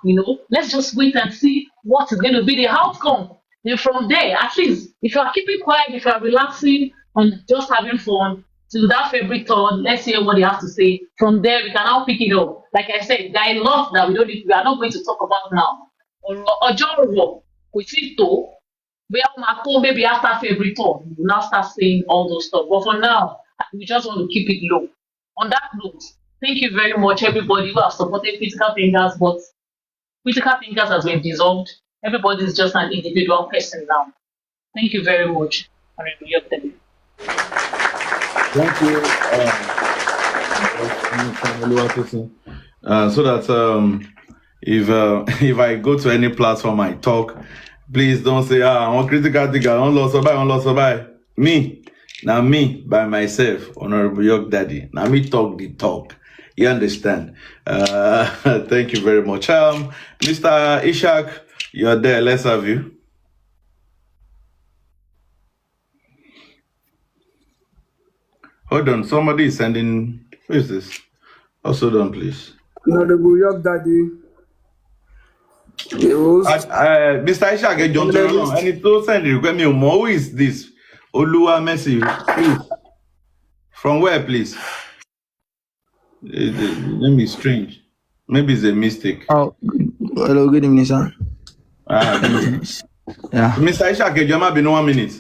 Let's just wait and see what is going to be the outcome. Then from there, at least, if you are keeping quiet, if you are relaxing and just having fun, till that February 3rd, let's hear what they have to say. From there, we can now pick it up. Like I said, there are a lot that we are not going to talk about now. Ọjọ́ kò tí tó. Maybe after February 3rd, we will now start saying all those stuff. But for now, we just want to keep it low. On that note, thank you very much, everybody who have supported Critical Thinkers, but Critical Thinkers has been dissolved. Everybody is just an individual person now. Thank you very much. Thank you. So that if I go to any platform I talk, please don't say, I'm a critical thinker, I don't survive. Me, now me by myself, Honorable York Daddy. Now me talk the talk. You understand? Thank you very much. Mr. Ishak, you're there. Let's have you. Hold on. Somebody is sending. Who is this? Also done, please. Honorable York Daddy. Mr. Ishak, John John, and it will send you. Who is this? Oluwa Messi, please. From where, please? The name is strange. Maybe it's a mistake. Oh, hello, good evening, sir. Yeah. Mr. Ishak, you might be 1 minute.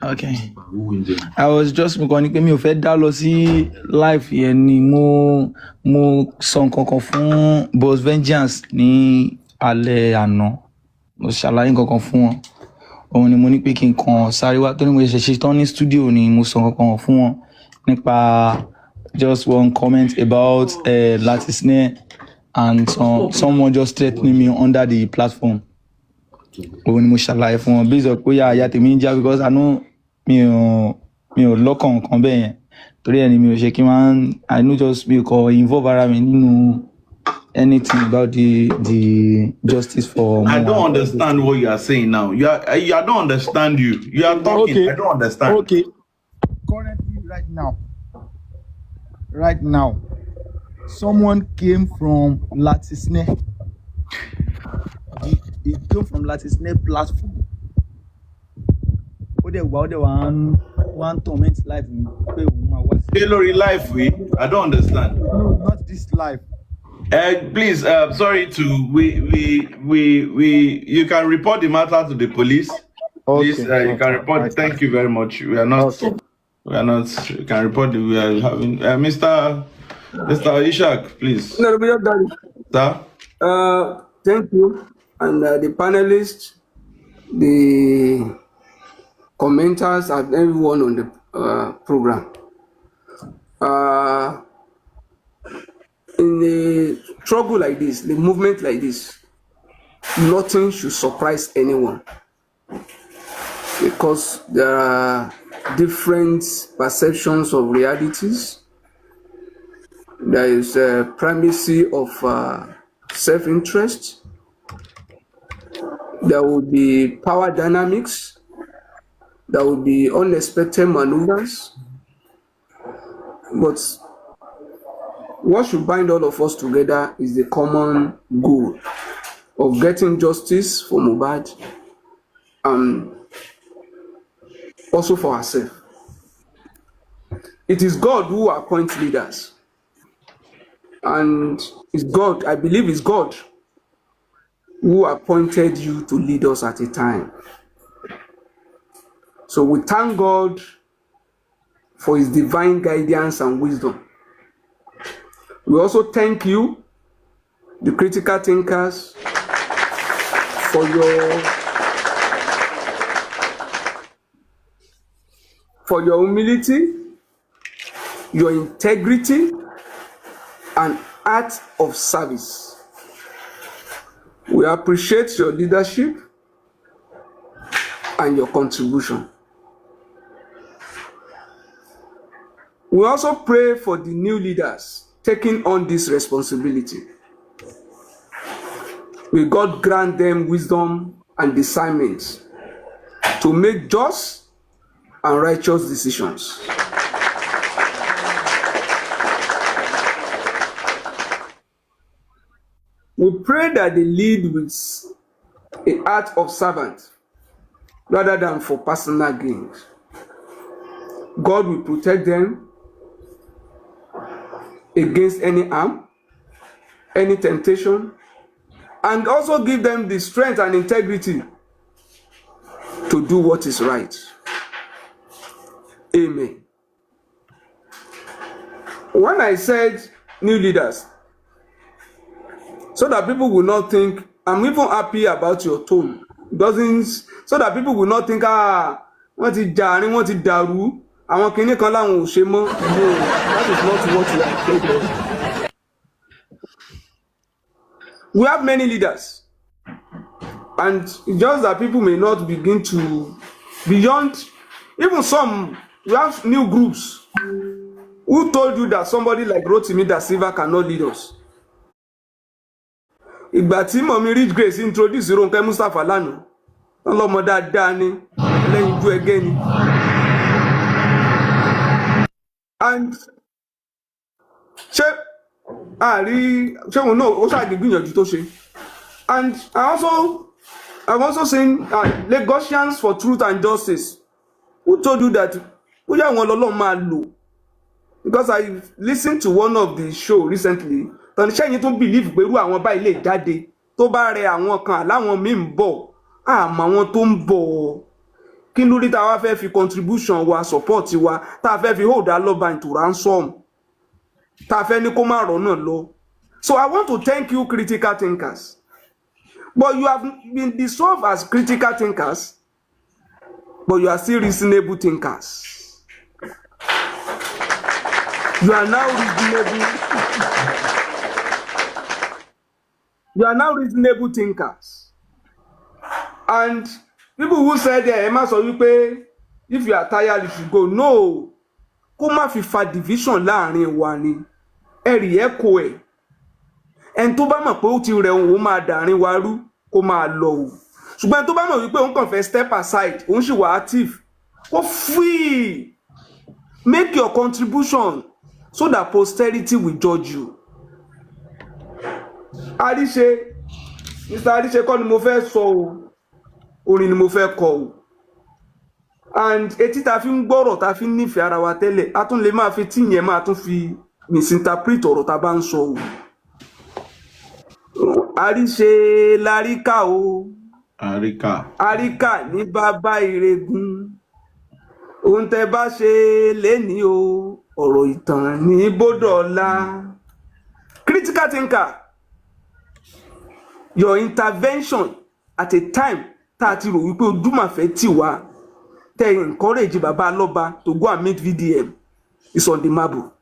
Okay. I was just going to me fẹ́ dá lọ sí live yẹn ni mo sọ nǹkan kan fún Boss Vengeance ní alẹ́ àná. Mo ṣàlàyé nǹkan kan fún wọn. Òun ni mo ní pé kí n kàn sáré wá tó ní mo ṣe tán ní studio ni mo sọ nǹkan kan fún wọn nípa just one comment about Latisne and someone just threatening me under the platform. Òun ni mo ṣàlàyé fún wọn based on pé àyà tèmi ń já because I know mi ò lọ́kàn kan bẹ́ẹ̀ yẹn torí ẹni mi ò ṣe kí n I know just mi kò involve ara mi nínú anything about the justice for. I don't understand what you are saying now. I don't understand you. You are talking. Okay. I don't understand. Okay. Currently, right now, someone came from Latisne. He came from Latisne platform. One torment life. Hillary life, I don't understand. No, not this life. Please, sorry to you can report the matter to the police. Okay. Please, you can report. Thank you very much. We are not. You can report. We are having Mr. Ishak, please. No, Sir. Thank you, and the panelists, the commenters, and everyone on the program. In a struggle like this, the movement like this, nothing should surprise anyone because there are different perceptions of realities. There is a primacy of self-interest. There will be power dynamics. There will be unexpected maneuvers. But what should bind all of us together is the common goal of getting justice for Mohbad and also for ourselves. It is God who appoints leaders. And it's God, I believe it's God who appointed you to lead us at a time. So we thank God for his divine guidance and wisdom. We also thank you, the critical thinkers, for your humility, your integrity, and art of service. We appreciate your leadership and your contribution. We also pray for the new leaders taking on this responsibility. May God grant them wisdom and discernment to make just and righteous decisions. We pray that they lead with a heart of servant rather than for personal gain. God will protect them against any harm, any temptation, and also give them the strength and integrity to do what is right. Amen. When I said new leaders, so that people will not think, I'm even happy about your tone. So that people will not think, wọ́n ti jà ní wọ́n ti dàrú, àwọn kìíní kan láwọn ò ṣe mọ́. No, that is not what we are saying. We have many leaders, and just that people may not begin to, beyond, even some, we have new groups. Who told you that somebody like Rotimi Da Silva cannot lead us? Ìgbà tí Mọ̀mí Rich Grace introduce Ronke Mustapha lánàá, wọ́n lọ́mọ dáadáa ní ẹlẹ́yin ojú ẹgẹ́ ni. And ṣé òun náà ó ṣàgbégbìyànjú tó ṣe? And I'm also saying Lagosians for truth and justice. Who told you that? Bóyá àwọn ọlọ́run máa lò. Because I listened to one of the show recently. Tọ́ni ṣẹ́yìn tó believe pé irú àwọn báyìí lè jáde tó bá rẹ àwọn kan àláwọn míì ń bọ̀ àmọ́ àwọn tó ń bọ̀ kí ló rí tá a wá fẹ́ fi contribution wa support wa tá a fẹ́ fi hold Aloba into ransom tá a fẹ́ ní kó má rọ́nà lọ. So I want to thank you critical thinkers, but you have been dissolved as critical thinkers, but you are still reasonable thinkers. You are now reasonable. You are now reasonable thinkers. And people who said, Emma, so you pay, if you are tired, you should go. No. Kó má fi fa division láàrin wa ni. Ẹ̀rí ẹ̀kọ́ ẹ̀. Ẹni tó bá mọ̀ pé ó ti rẹ̀ òun máa dàrin wa rú, kó máa lọ o. Ṣùgbọ́n tó bá mọ̀ wípé òun kàn fẹ́ step aside, òun sì wà active. Kó free. Make your contribution so that posterity will judge you. Àríṣe, Mr. Àríṣe kọ́ ni mo fẹ́ sọ o, orin ni mo fẹ́ kọ o. And etí ta fi ń gbọ́rọ̀ ta fi ń nífẹ̀ẹ́ ara wa tẹ́lẹ̀, a tún lè máa fi tí yẹn máa tún fi misinterpret ọ̀rọ̀ ta bá ń sọ o. Àríṣe láríkà o. Àríkà ní bàbá ìrègùn. Ohun tẹ́ bá ṣe lénìí o, ọ̀rọ̀ ìtàn ní bódọ̀ọ̀la. Critical thinker. Your intervention at a time tá a ti rò wípé ojúmọ̀fẹ́ tì wá tẹ́ encourage Baba Aloba to go and meet VDM is on the marble.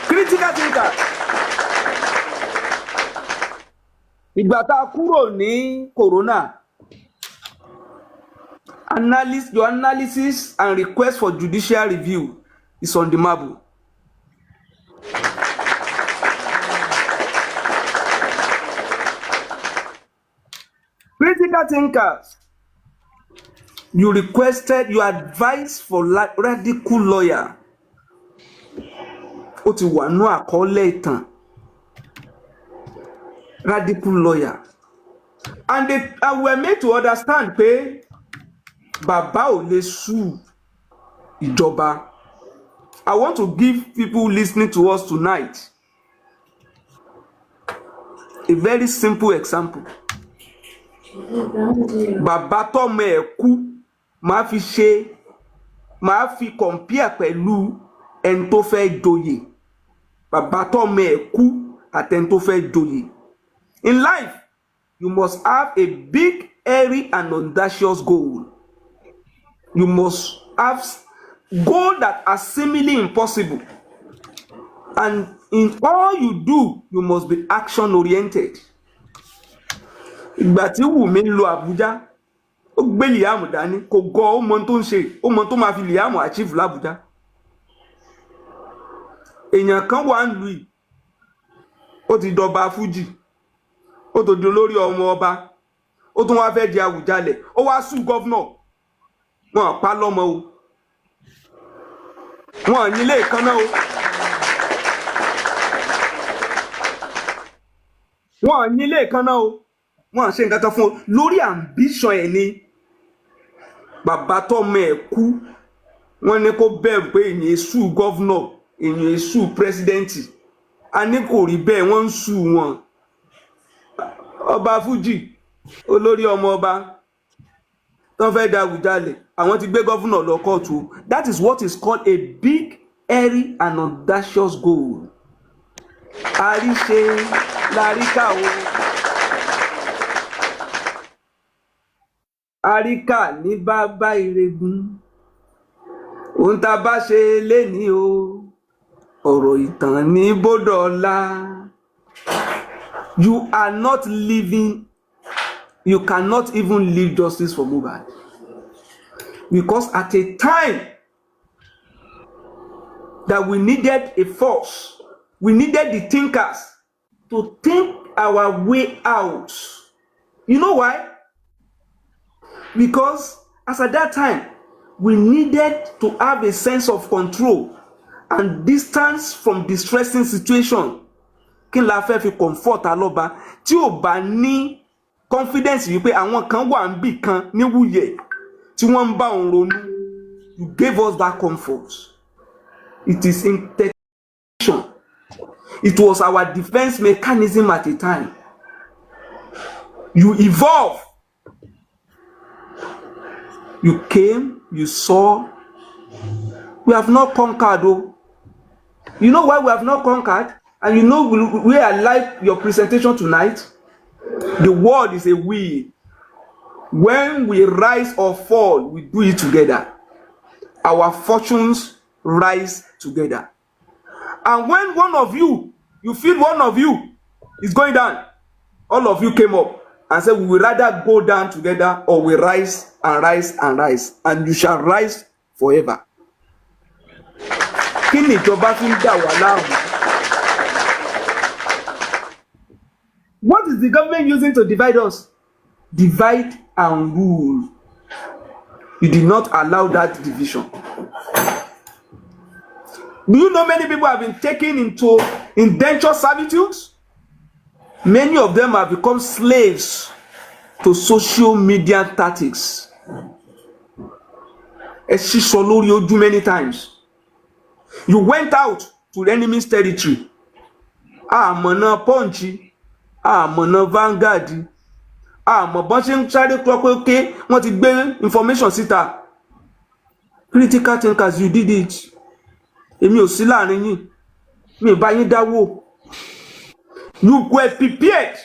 Critical thinker. Ìgbà tá a kúrò ní Corona, your analysis and request for judicial review is on the marble. Critical thinkers, you advised for radical lawyer. Ó ti wà nú àkọọ́lẹ̀ ìtàn. Radical lawyer. And they were made to understand pé bàbá ò lè sue ìjọba. I want to give people listening to us tonight a very simple example. bàbá tọ́mọ ẹ̀ kú máa fi compare pẹ̀lú ẹni tó fẹ́ joyè bàbá tọ́mọ ẹ̀ kú àtẹni tó fẹ́ joyè. In life, you must have a big, hairy, and audacious goal. You must have goals that are seemingly impossible. And in all you do, you must be action-oriented. Ìgbà tí Wùmí lọ Àbújá, ó gbé Liam dání, kò gọ̀, ó mọ tó ń ṣe, ó mọ tó máa fi Liam achieve l'Àbújá. Èèyàn kan wà ń lù yìí, ó ti dọba Fújì, ó tó di olórí ọmọ ọba, ó tún wá fẹ́ di Àwùjalẹ̀, ó wá sùn gọ́vnọ̀, wọn pa lọ́mọ o, wọn nílé ìkànnà o, wọn nílé ìkànnà o, wọn ṣe nǹkan kan fún o lórí ambition ẹ̀ ni. Bàbá tọ́mọ ẹ̀ kú, wọ́n ní kó bẹ̀rù pé èyàn èṣù gọ́vnọ̀, èyàn èṣù pírẹsidẹ́ǹtì, a ní kò rí bẹ́ẹ̀, wọ́n ń sù wọn. Ọba Fújì, olórí ọmọ ọba, tán fẹ́ da Àwùjalẹ̀, àwọn ti gbé gọ́vnọ̀ lọ kóòtù. That is what is called a big, hairy, and audacious goal. Àríṣe láríkà o. Àríkà ní bàbá ìrègùn. Ohun tá bá ṣe lénìí o. Ọ̀rọ̀ ìtàn ní bódọ̀ọ̀la. You are not living, you cannot even live justice for Mohbad. Because at a time that we needed a force, we needed the thinkers to think our way out. You know why? Because as at that time, we needed to have a sense of control and distance from distressing situation. Kí la fẹ́ fi comfort alọ́ba tí ò bá ní confidence wípé àwọn kan wà ń bì kan ní Wúyẹ̀ tí wọ́n ń bá òun ronú. You gave us that comfort. It is intention. It was our defense mechanism at the time. You evolve. You came, you saw. We have not conquered though. You know why we have not conquered? And you know where I like your presentation tonight? The word is a we. When we rise or fall, we do it together. Our fortunes rise together. And when one of you feel one of you is going down, all of you came up and said, we will rather go down together or we rise and rise and rise. And you shall rise forever. Kí ni ìjọba fi ń dà wá láàmú? What is the government using to divide us? Divide and rule. You did not allow that division. Do you know many people have been taken into indentured servitude? Many of them have become slaves to social media tactics. Many times. You went out to the enemy's territory. Mọ̀nà Punch, mọ̀nà Vanguard, mọ̀ bọ́n ṣe ń sáré kọ́ pé wọ́n ti gbé information síta. Critical thinkers, you did it. Èmi ò sí láàrin yín. Mi bá yín dáwó. You were prepared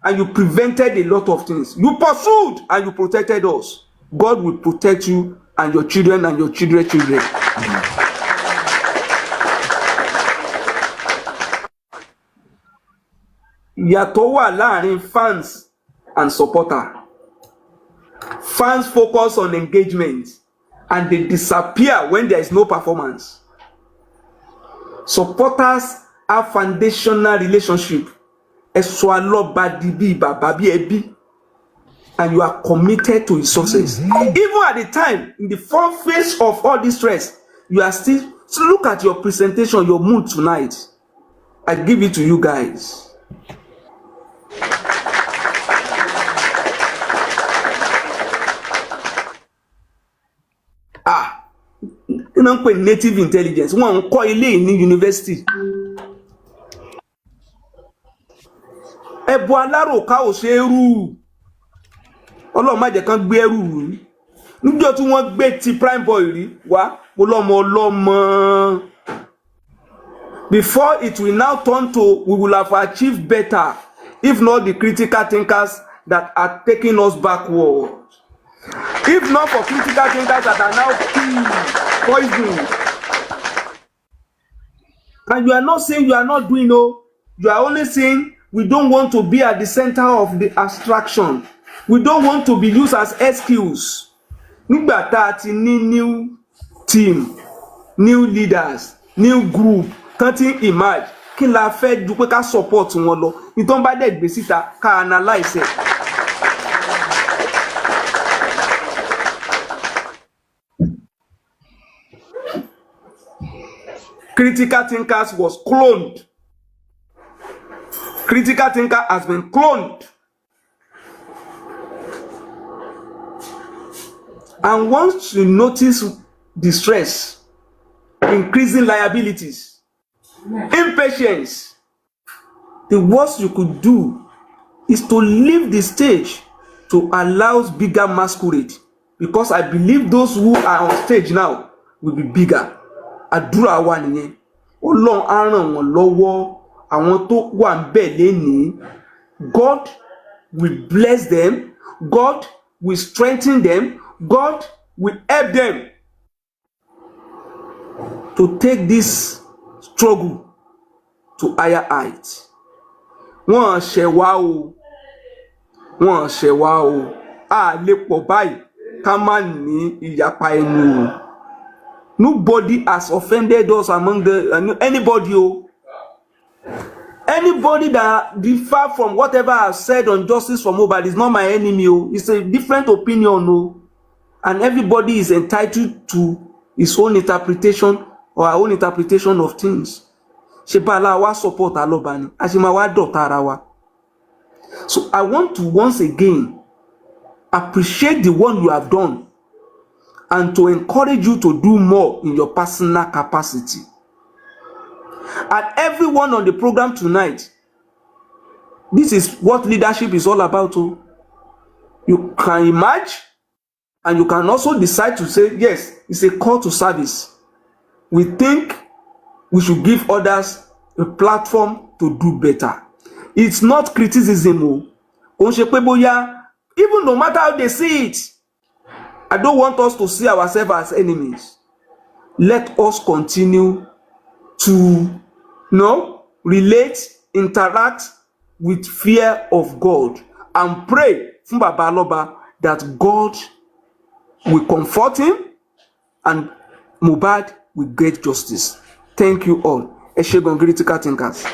and you prevented a lot of things. You pursued and you protected us. God will protect you and your children and your children's children. Ìyàtọ̀ wà láàrin fans and supporter. Fans focus on engagement and they disappear when there is no performance. Supporters have foundational relationship. And you are committed to his success. Even at the time, in the front face of all this stress, you are still. So look at your presentation, your mood tonight. I give it to you guys. Native intelligence. One call in university. Ẹ̀bùn aláròká ò ṣe é rú. Ọlọ́run má jẹ́ kán gbé ẹrù rù. Níjọ́ tí wọ́n gbé ti prime boy rí wá, mo lọ́mọ ọlọ́mọ. Before it will now turn to we will have achieved better, if not the critical thinkers that are taking us backward. If not for critical thinkers that are now poisoned. And you are not saying you are not doing no. You are only saying we don't want to be at the center of the abstraction. We don't want to be used as excuse. Nígbà tá a ti ní new team, new leaders, new group, tán ti emerge, kí la fẹ́ ju pé ká support wọn lọ. Ìtàn bá dẹ̀ gbé síta ká analyse ẹ̀. Critical thinkers was cloned. Critical thinker has been cloned. And once you notice distress, increasing liabilities, impatience, the worst you could do is to leave the stage to allow bigger masquerade. Because I believe those who are on stage now will be bigger. Àdúrà wa nìyẹn. Ọlọ́run á ràn wọ́n lọ́wọ́. Àwọn tó wà ńbẹ̀ lénìí. God will bless them. God will strengthen them. God will help them to take this struggle to higher heights. Wọ́n ṣẹ̀ wá o. Wọ́n ṣẹ̀ wá o. A lè pọ̀ báyìí ká má ní ìyapa ẹnu o. Nobody has offended us among anybody. Anybody that differ from whatever I've said on justice for Mohbad is not my enemy. It's a different opinion. And everybody is entitled to his own interpretation or our own interpretation of things. Shebala wa support alobani. Ashima wa dotara wa. So I want to once again appreciate the one you have done and to encourage you to do more in your personal capacity. And everyone on the program tonight, this is what leadership is all about. You can emerge and you can also decide to say, yes, it's a call to service. We think we should give others a platform to do better. It's not criticism. Even no matter how they see it, I don't want us to see ourselves as enemies. Let us continue to relate, interact with fear of God and pray from Baba Aloba that God will comfort him and Mohbad will get justice. Thank you all. Eshegon Critical Thinkers.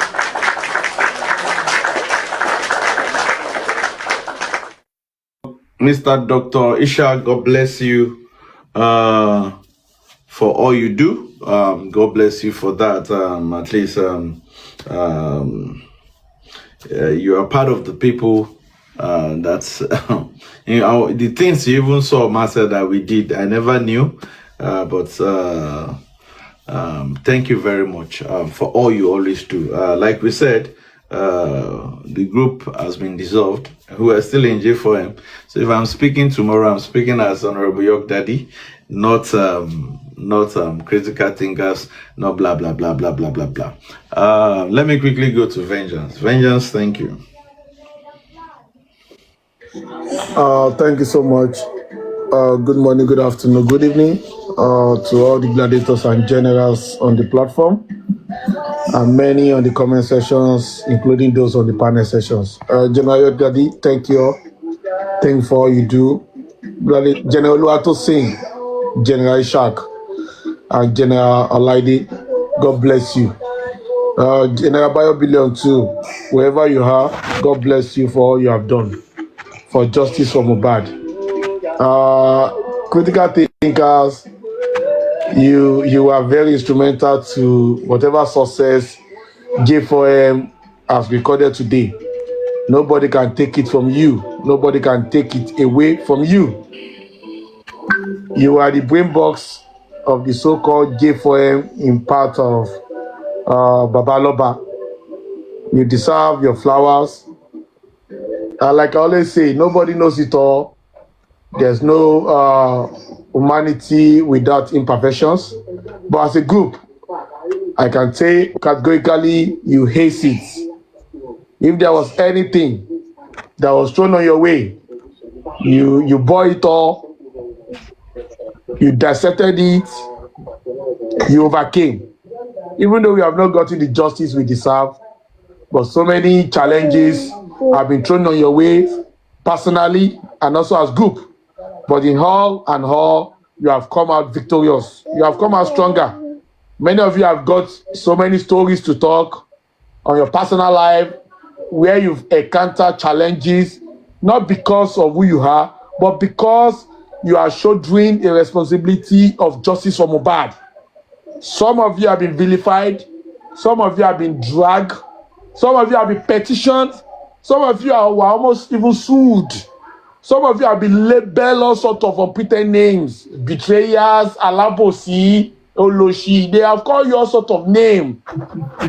Mr. Dr. Isha, God bless you for all you do. God bless you for that. At least you are part of the people that's the things you even saw, Master, that we did. I never knew, but thank you very much for all you always do. Like we said, the group has been dissolved. Who are still in J4M. So if I'm speaking tomorrow, I'm speaking as Honorable York Daddy, not critical thinkers, not blah blah blah blah blah blah blah. Let me quickly go to Vengeance. Vengeance, thank you. Thank you so much. Good morning, good afternoon, good evening to all the gladiators and generals on the platform, and many on the comment sessions, including those on the panel sessions. General Daddy, thank you all. Thank you for all you do. General Luato Singh, General Ishak, and General Olaide, God bless you. General Bayo Billion too, wherever you are, God bless you for all you have done for justice for Mohbad. Critical thinkers, you are very instrumental to whatever success J4M has recorded today. Nobody can take it from you. Nobody can take it away from you. You are the brain box of the so-called J4M in part of Babaloba. You deserve your flowers. Like I always say, nobody knows it all. There's no humanity without imperfections. But as a group, I can say categorically you hate it. If there was anything that was thrown on your way, you bore it all, you dissected it, you overcame. Even though we have not gotten the justice we deserve, but so many challenges have been thrown on your way, personally and also as group. But in all and all, you have come out victorious. You have come out stronger. Many of you have got so many stories to talk on your personal life where you've encountered challenges, not because of who you are, but because you are shouldering a responsibility of justice for Mohbad. Some of you have been vilified. Some of you have been dragged. Some of you have been petitioned. Some of you were almost even sued. Some of you have been labeled all sorts of unpretended names. Betrayers, Alabosi, Oloshi. They have called you all sorts of names.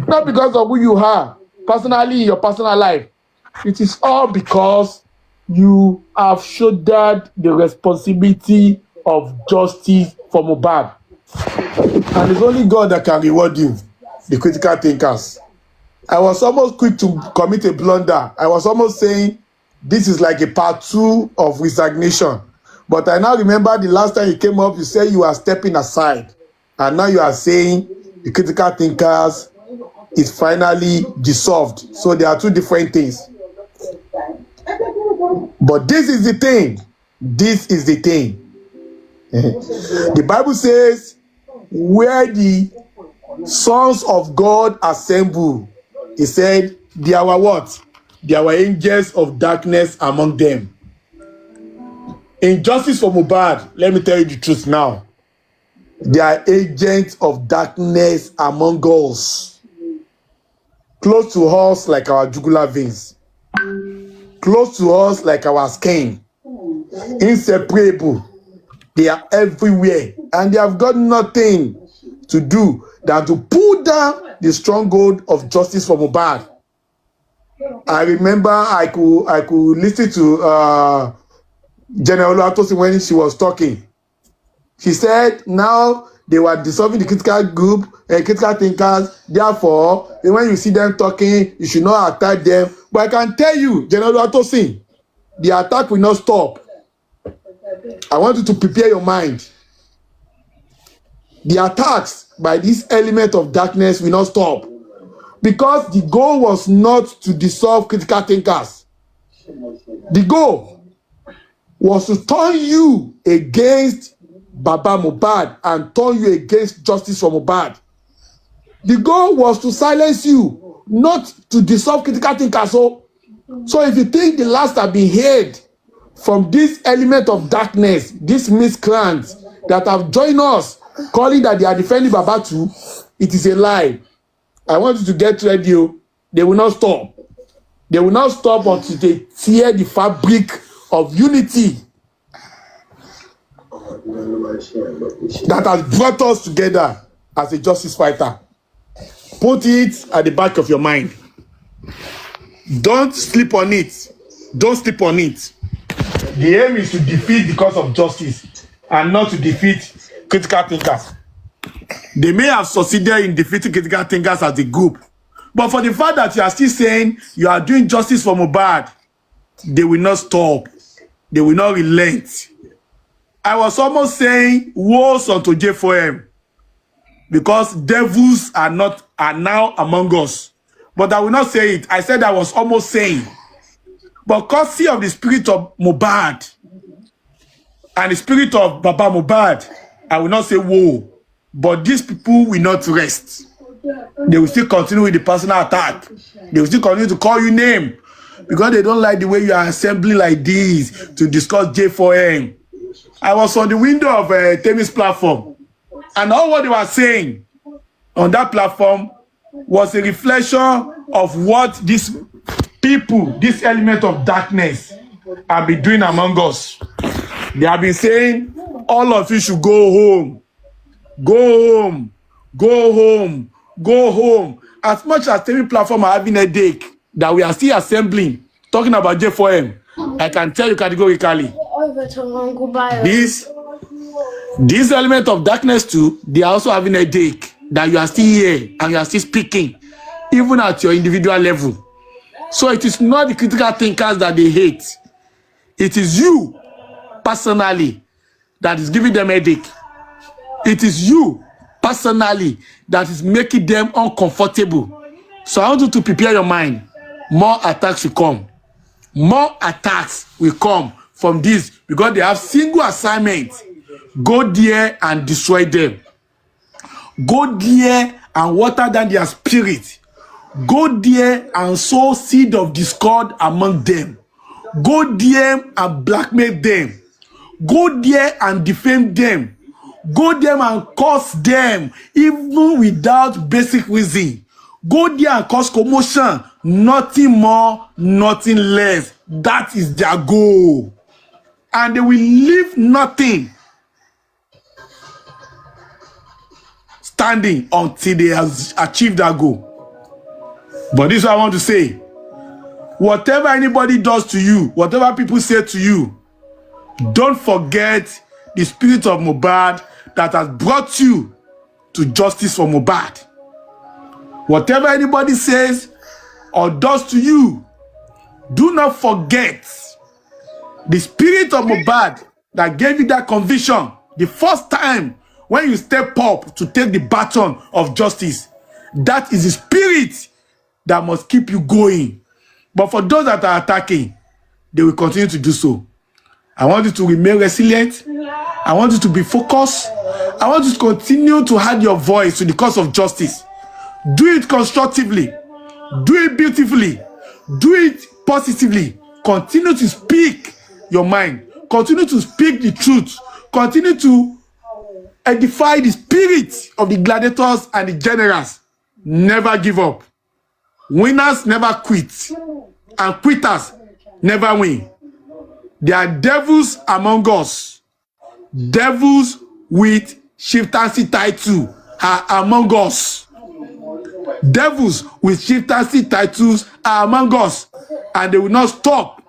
Not because of who you are, personally in your personal life. It is all because you have shouldered the responsibility of justice for Mohbad. And it's only God that can reward you, the critical thinkers. I was almost quick to commit a blunder. I was almost saying this is like a part 2 of resignation. But I now remember the last time you came up, you said you are stepping aside. And now you are saying the critical thinkers is finally dissolved. So there are 2 different things. But this is the thing. This is the thing. The Bible says, where the sons of God assemble, he said, there were what? There were angels of darkness among them. In justice for Mohbad, let me tell you the truth now. There are agents of darkness among us. Close to us like our jugular veins. Close to us like our skin. Inseparable. They are everywhere. And they have got nothing to do than to pull down the stronghold of justice for Mohbad. I remember I could listen to General Atosi when she was talking. She said now they were dissolving the critical group and critical thinkers. Therefore, when you see them talking, you should not attack them. But I can tell you, General Atosi, the attack will not stop. I want you to prepare your mind. The attacks by this element of darkness will not stop. Because the goal was not to dissolve critical thinkers. The goal was to turn you against Baba Mohbad and turn you against justice for Mohbad. The goal was to silence you, not to dissolve critical thinkers. So if you think the last have been heard from this element of darkness, these miscreants that have joined us, calling that they are defending Baba too, it is a lie. I want you to get ready. They will not stop. They will not stop until they tear the fabric of unity that has brought us together as a justice fighter. Put it at the back of your mind. Don't sleep on it. Don't sleep on it. The aim is to defeat the cause of justice and not to defeat critical thinkers. They may have succeeded in defeating critical thinkers as a group, but for the fact that you are still saying you are doing justice for Mohbad, they will not stop. They will not relent. I was almost saying woes unto J4M because devils are now among us. But I will not say it. I said I was almost saying. But courtesy of the spirit of Mohbad and the spirit of Baba Mohbad, I will not say woe. But these people will not rest. They will still continue with the personal attack. They will still continue to call you name because they don't like the way you are assembling like this to discuss J4M. I was on the window of Temi's platform, and all what they were saying on that platform was a reflection of what these people, this element of darkness, have been doing among us. They have been saying, all of you should go home. Go home. Go home. Go home. As much as Temi platform are having a headache that we are still assembling, talking about J4M, I can tell you categorically, This element of darkness too, they are also having a headache that you are still here and you are still speaking, even at your individual level. So it is not the critical thinkers that they hate. It is you personally that is giving them a headache. It is you personally that is making them uncomfortable. So I want you to prepare your mind. More attacks will come. More attacks will come from this because they have single assignment. Go there and destroy them. Go there and water down their spirit. Go there and sow seed of discord among them. Go there and blackmail them. Go there and defame them. Go there and curse them, even without basic reason. Go there and cause commotion. Nothing more, nothing less. That is their goal. And they will leave nothing standing until they have achieved that goal. But this is what I want to say. Whatever anybody does to you, whatever people say to you, don't forget the spirit of Mohbad that has brought you to justice for Mohbad. Whatever anybody says or does to you, do not forget the spirit of Mohbad that gave you that conviction the first time when you step up to take the baton of justice. That is the spirit that must keep you going. But for those that are attacking, they will continue to do so. I want you to remain resilient. I want you to be focused. I want you to continue to add your voice to the cause of justice. Do it constructively. Do it beautifully. Do it positively. Continue to speak your mind. Continue to speak the truth. Continue to edify the spirit of the gladiators and the generals. Never give up. Winners never quit. And quitters never win. There are devils among us. Devils with chieftaincy title are among us. Devils with chieftaincy titles are among us. And they will not stop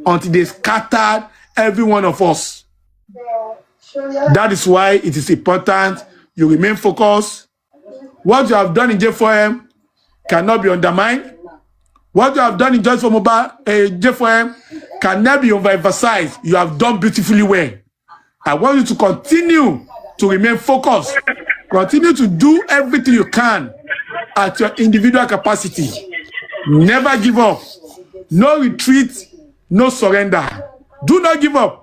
until they scatter every one of us. That is why it is important you remain focused. What you have done in J4M cannot be undermined. What you have done in Justice for J4M cannot be overemphasized. You have done beautifully well. I want you to continue to remain focused. Continue to do everything you can at your individual capacity. Never give up. No retreat, no surrender. Do not give up.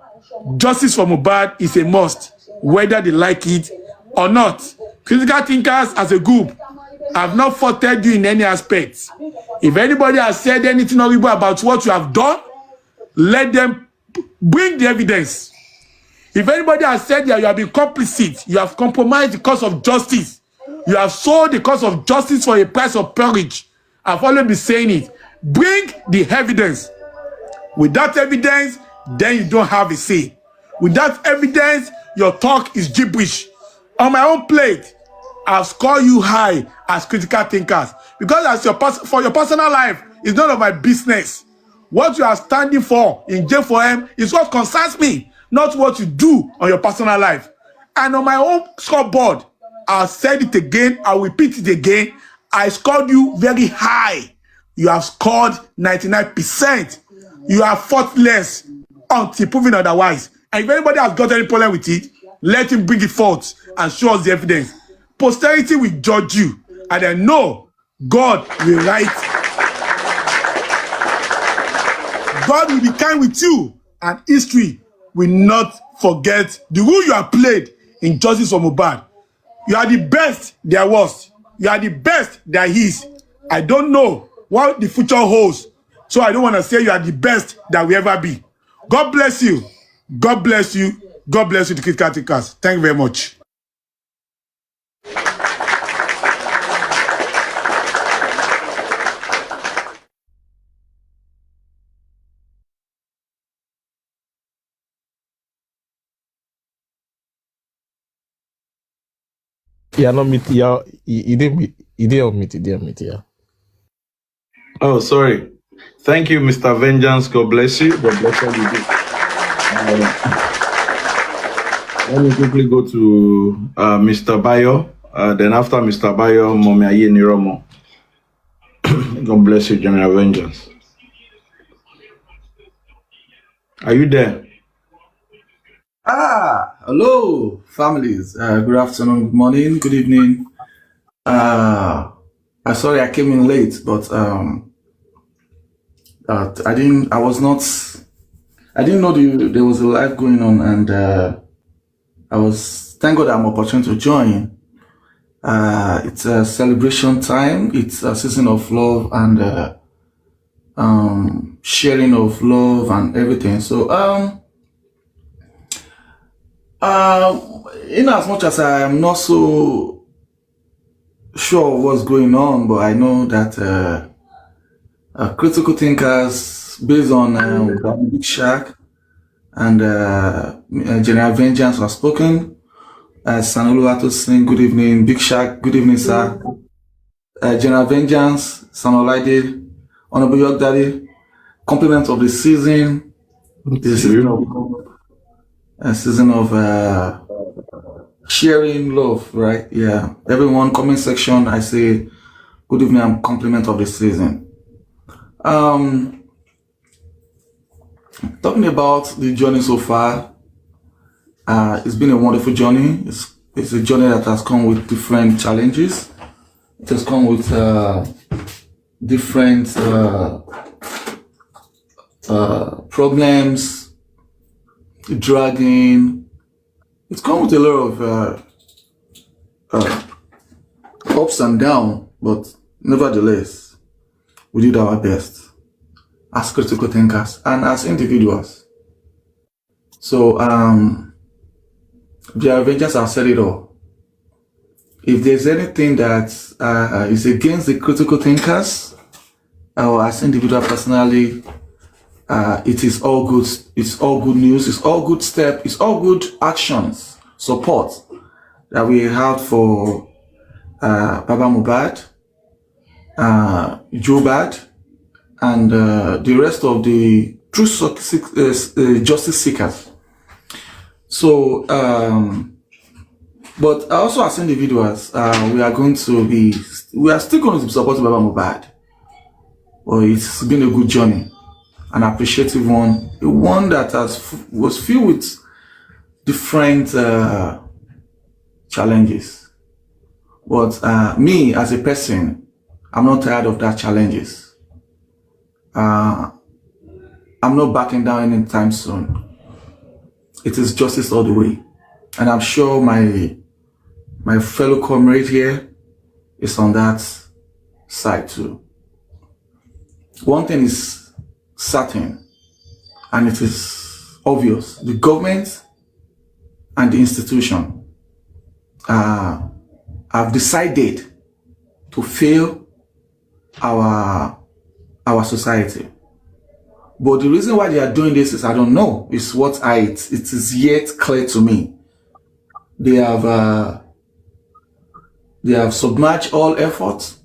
Justice for Mohbad is a must, whether they like it or not. Critical thinkers as a group have not faulted you in any aspect. If anybody has said anything horrible about what you have done, let them bring the evidence. If anybody has said that you have been complicit, you have compromised the cause of justice, you have sold the cause of justice for a price of porridge, I've always been saying it. Bring the evidence. Without evidence, then you don't have a say. Without evidence, your talk is gibberish. On my own plate, I've scored you high as critical thinkers because as for your personal life, it's none of my business. What you are standing for in J4M is what concerns me, not what you do on your personal life. And on my own scoreboard, I'll say it again, I'll repeat it again. I scored you very high. You have scored 99%. You are faultless until proven otherwise. And if anybody has got any problem with it, let him bring it forth and show us the evidence. Posterity will judge you, and I know God will write. God will be kind with you, and history will not forget the role you have played in justice for Mohbad. You are the best there was. You are the best there is. I don't know what the future holds, so I don't want to say you are the best that will ever be. God bless you. God bless you. God bless you, the critical thinkers. Thank you very much. Yeah, not meet. Yeah, he didn't meet. He didn't meet. He didn't meet. Yeah. Oh, sorry. Thank you, Mr. Vengeance. God bless you. God bless all you do. Let me quickly go to Mr. Bayo. Then after Mr. Bayo, Mommy Aye Niromo. God bless you, General Vengeance. Are you there? Hello, families. Good afternoon, good morning, good evening. I'm sorry I came in late, but I didn't know there was a live going on, and thank God I'm opportunity to join. It's a celebration time. It's a season of love and sharing of love and everything. So in as much as I am not so sure what's going on, but I know that critical thinkers based on Big Shark and General Vengeance have spoken. Sanulu Atosin, good evening. Big Shark, good evening, sir. General Vengeance, Sanolaide, Honorable York Daddy, compliment of the season. This is a season of sharing love, right? Yeah. Everyone, comment section, I say good evening and compliment of the season. Talking about the journey so far, it's been a wonderful journey. It's a journey that has come with different challenges. It has come with different problems, dragging. It's come with a lot of ups and downs, but nevertheless, we did our best as critical thinkers and as individuals. So, the Avengers have said it all. If there's anything that is against the critical thinkers, or as individual personally, it is all good. It's all good news. It's all good step. It's all good actions, support that we have for Baba Mohbad, Jobad, and the rest of the true justice seekers. So, but also as individuals, we are still going to be supporting Baba Mohbad. Well, it's been a good journey, an appreciative one, a one that was filled with different challenges. But me as a person, I'm not tired of that challenges. I'm not backing down anytime soon. It is justice all the way, and I'm sure my fellow comrade here is on that side too. One thing is certain, and it is obvious: the government and the institution have decided to fail our society. But the reason why they are doing this is I don't know. It is yet clear to me. They have submerged all efforts.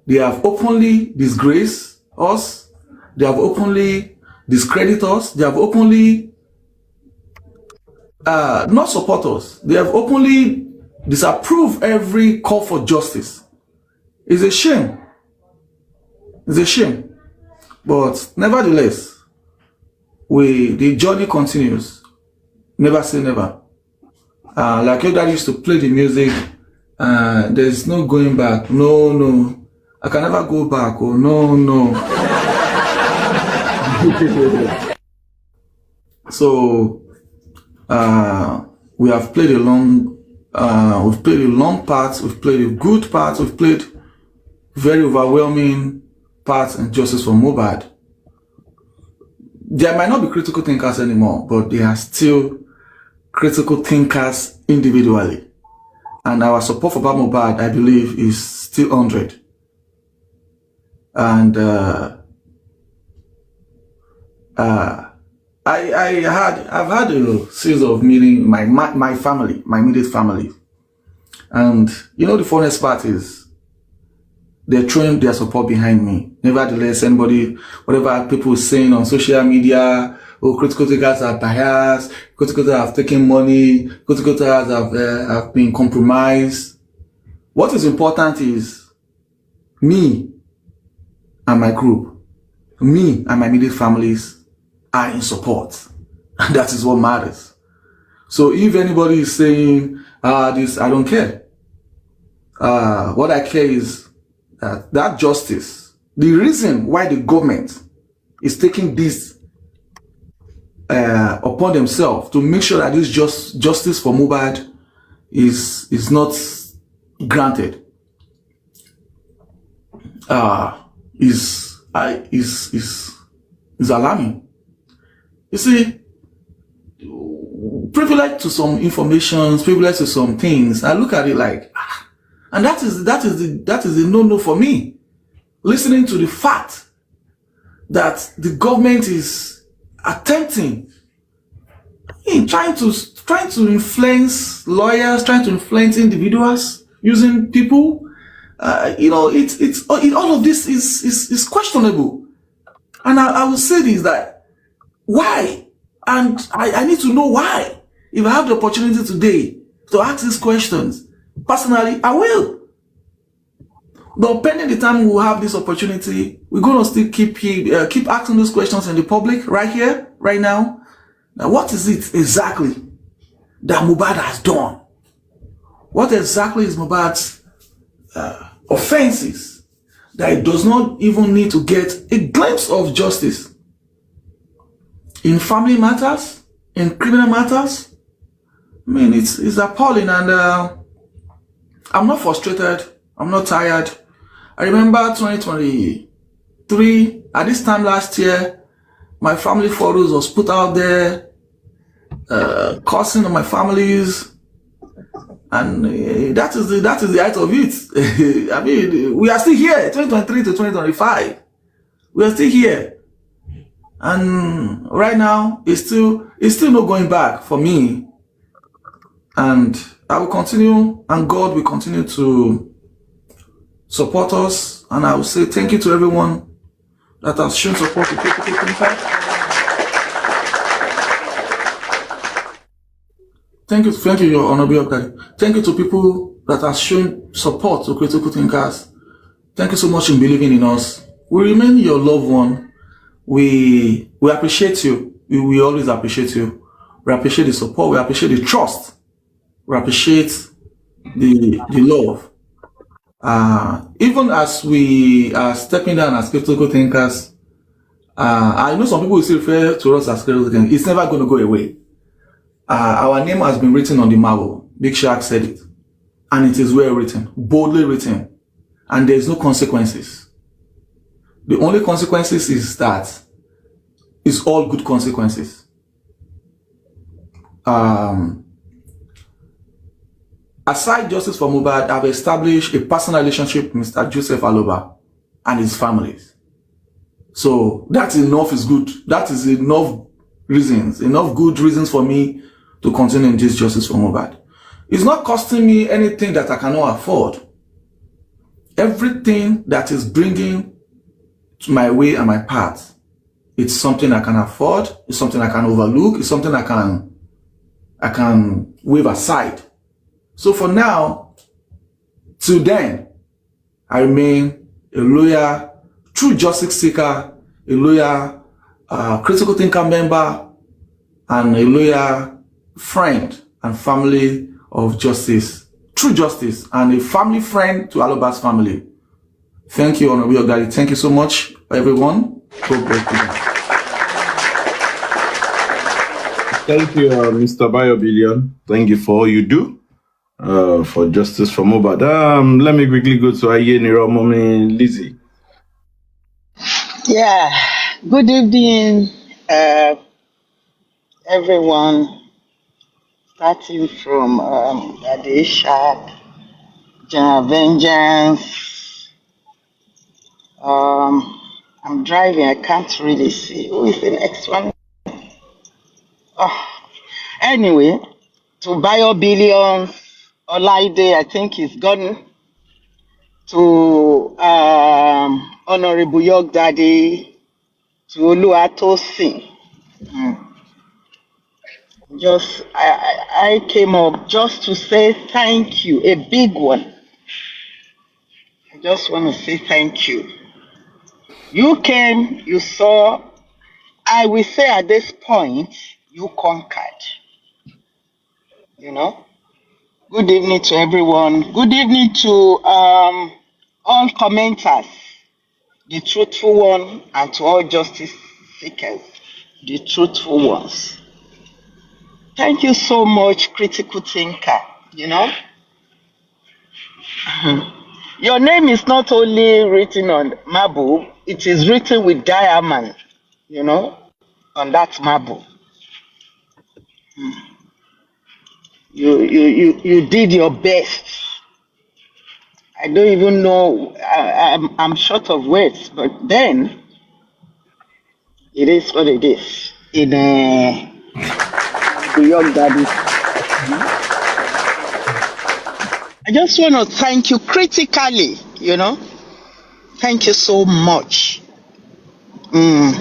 They have openly disgraced us. They have openly discredited us. They have openly not support us. They have openly disapproved every call for justice. It's a shame. It's a shame. But nevertheless, the journey continues. Never say never. Like your dad used to play the music, there's no going back. No. I can never go back. Oh, no. So, we have played a long part, we've played a good part, we've played very overwhelming parts in justice for Mohbad. There might not be critical thinkers anymore, but they are still critical thinkers individually. And our support for Baba Mohbad, I believe, is still 100. And I've had a series of meeting my family, my immediate family. And you know the funniest part is they're throwing their support behind me. Nevertheless, whatever people are saying on social media, oh, critical thinkers are biased, critical thinkers have taken money, critical thinkers have been compromised. What is important is me and my group, me and my immediate families are in support. And that is what matters. So if anybody is saying, this, I don't care. What I care is that justice, the reason why the government is taking this upon themselves to make sure that this justice for Mohbad is not granted is alarming. You see, privilege to some information, privilege to some things. I look at it like, and that is the no for me. Listening to the fact that the government is attempting, trying to influence lawyers, trying to influence individuals, using people. All of this is questionable. And I will say this, that why? And I need to know why. If I have the opportunity today to ask these questions, personally, I will. But pending the time we'll have this opportunity, we're going to still keep asking those questions in the public right here, right now. Now, what is it exactly that Mohbad has done? What exactly is Mohbad's offenses that it does not even need to get a glimpse of justice? In family matters, in criminal matters, I mean, it's appalling, and I'm not frustrated. I'm not tired. I remember 2023, at this time last year, my family photos was put out there, cursing on my families, and that is the height of it. I mean, we are still here, 2023 to 2025. We are still here. And right now, it's still not going back for me. And I will continue, and God will continue to support us. And I will say thank you to everyone that has shown support to Critical Thinkers. Thank you, Your Honorable. Thank you to people that have shown support to Critical Thinkers. Thank you so much in believing in us. We remain your loved one. We appreciate you. We always appreciate you. We appreciate the support. We appreciate the trust. We appreciate the love. Even as we are stepping down as critical thinkers, I know some people will still refer to us as critical thinkers. It's never going to go away. Our name has been written on the marble. Big Shark said it. And it is well written, boldly written. And there is no consequences. The only consequences is that it's all good consequences. Aside justice for Mohbad, I've established a personal relationship with Mr. Joseph Aloba and his families. So that enough is good. That is enough good reasons for me to continue in this justice for Mohbad. It's not costing me anything that I cannot afford. Everything that is bringing to my way and my path, it's something I can afford, it's something I can overlook, it's something I can wave aside. So for now, till then, I remain a loyal, true justice seeker, a loyal critical thinker member, and a loyal friend and family of justice, true justice, and a family friend to Aloba's family. Thank you, Honorable Daddy. Thank you so much, everyone. God bless you. Thank you, Mr. Biobillion. Thank you for all you do for justice for Mohbad. Let me quickly go to Ayeniro Mommy Lizzie. Yeah, good evening, everyone. Starting from Daddy Shark, General Vengeance. I'm driving, I can't really see. Who is the next one? Oh, anyway, to Bio Billions, Olaide, I think he's gone. To Honorable York Daddy, to Oluwatosin, Mm. I came up just to say thank you, a big one. I just want to say thank you. You came, you saw, I will say at this point, you conquered, you know. Good evening to everyone. Good evening to all commenters, the truthful one, and to all justice seekers, the truthful ones. Thank you so much, critical thinker. You know, your name is not only written on marble, it is written with diamond, you know, on that marble. You did your best. I don't even know, I'm short of words, but then it is what it is. In the young daddy. I just want to thank you critically, you know. Thank you so much. Mm.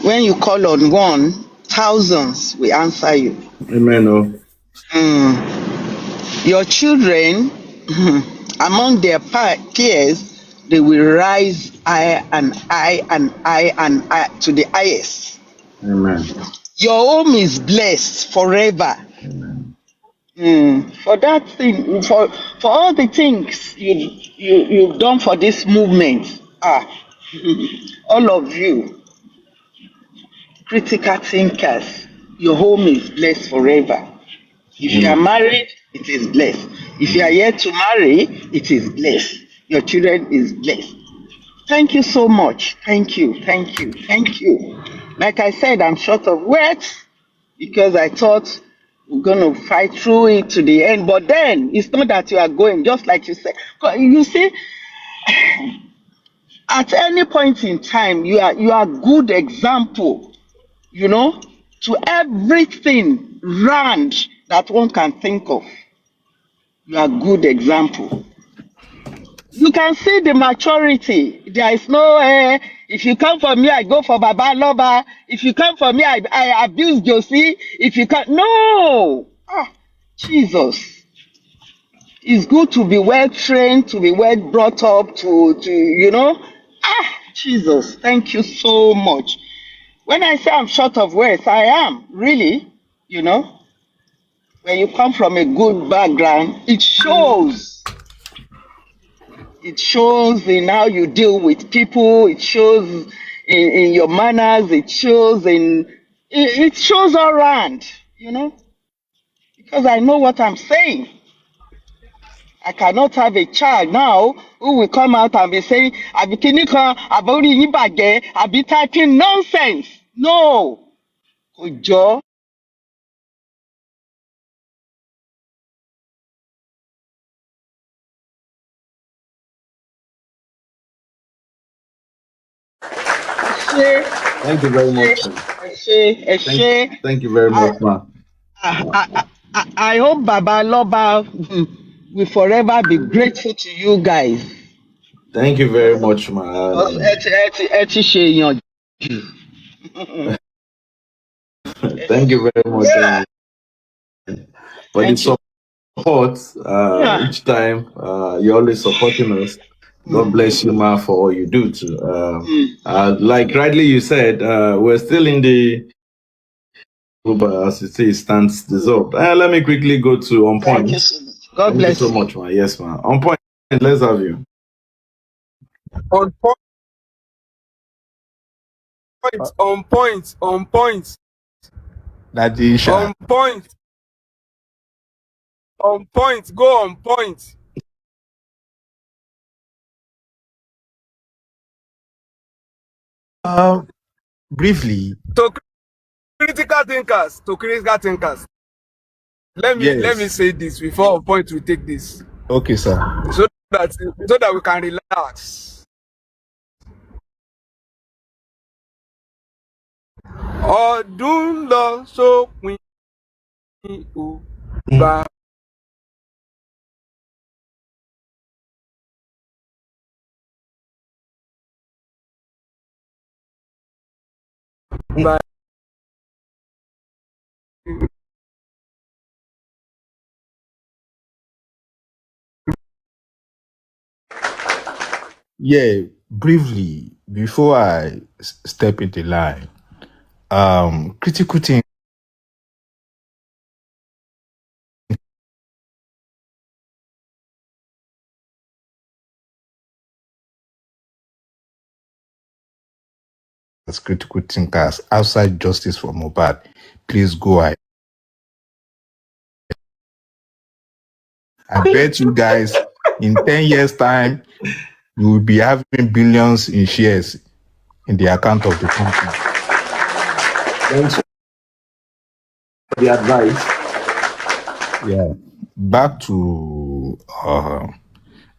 When you call on one, thousands will answer you. Amen. Oh. Mm. Your children, among their peers, they will rise higher and higher and higher and higher to the highest. Amen. Your home is blessed forever. Amen. For that thing, for all the things you've done for this movement, all of you, critical thinkers, your home is blessed forever. If you are Amen. married, it is blessed. If you are yet to marry, it is blessed. Your children is blessed. Thank you so much. Thank you. Thank you. Thank you. Like I said, I'm short of words because I thought we're going to fight through it to the end. But then it's not that you are going, just like you said. You see, at any point in time, you are good example, you know, to everything round that one can think of. You are good example. You can see the maturity. There is no, if you come for me, I go for Baba Loba. If you come for me, I abuse Josie. If you can, no. Jesus. It's good to be well trained, to be well brought up, to you know. Jesus. Thank you so much. When I say I'm short of words, I am, really, you know. When you come from a good background, it shows. It shows in how you deal with people. It shows in your manners. It shows it shows all around, you know, because I know what I'm saying. I cannot have a child now who will come out and be saying, "Abi kini kan, abori yin baje, abi typing nonsense." No, Ojo. Thank you very much. Thank you very much, ma. I hope Baba Loba will forever be grateful to you guys. Thank you very much, ma. Because ẹ ti ṣe èèyàn jù. Thank you very much Yeah, for the thank you. support. Yeah. Each time you're always supporting us. God bless you, ma, for all you do too. Like rightly you said, we're still in the group, as you say, stands dissolved. Let me quickly go to on Thank point. you so much. God Thank you bless so you. much, ma. Yes, ma. On point. Let's have you. On point, on point, on point, Nadisha. on point, on point, go on point. Briefly, To critical thinkers, to critical thinkers. Let me yes. say this before on point we take this. Okay, sir. So that we can relax. Ọdún lọ sópin o. Bàbá Yeah, briefly, before I step into line, critical thinkers critical thinkers outside justice for Mohbad, please go ahead. I bet you guys in 10 years' time, you will be having billions in shares in the account of the company. Thanks for the advice. Yeah. Back to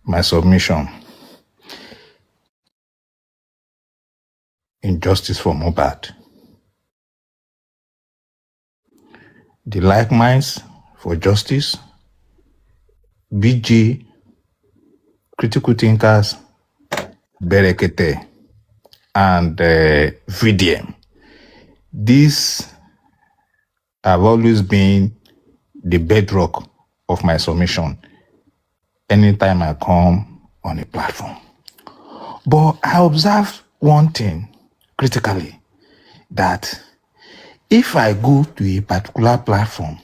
my submission. Injustice for Mohbad. The like minds for justice, BG, critical thinkers, Berekete, and VDM. These have always been the bedrock of my submission anytime I come on a platform. But I observe one thing critically, that if I go to a particular platform,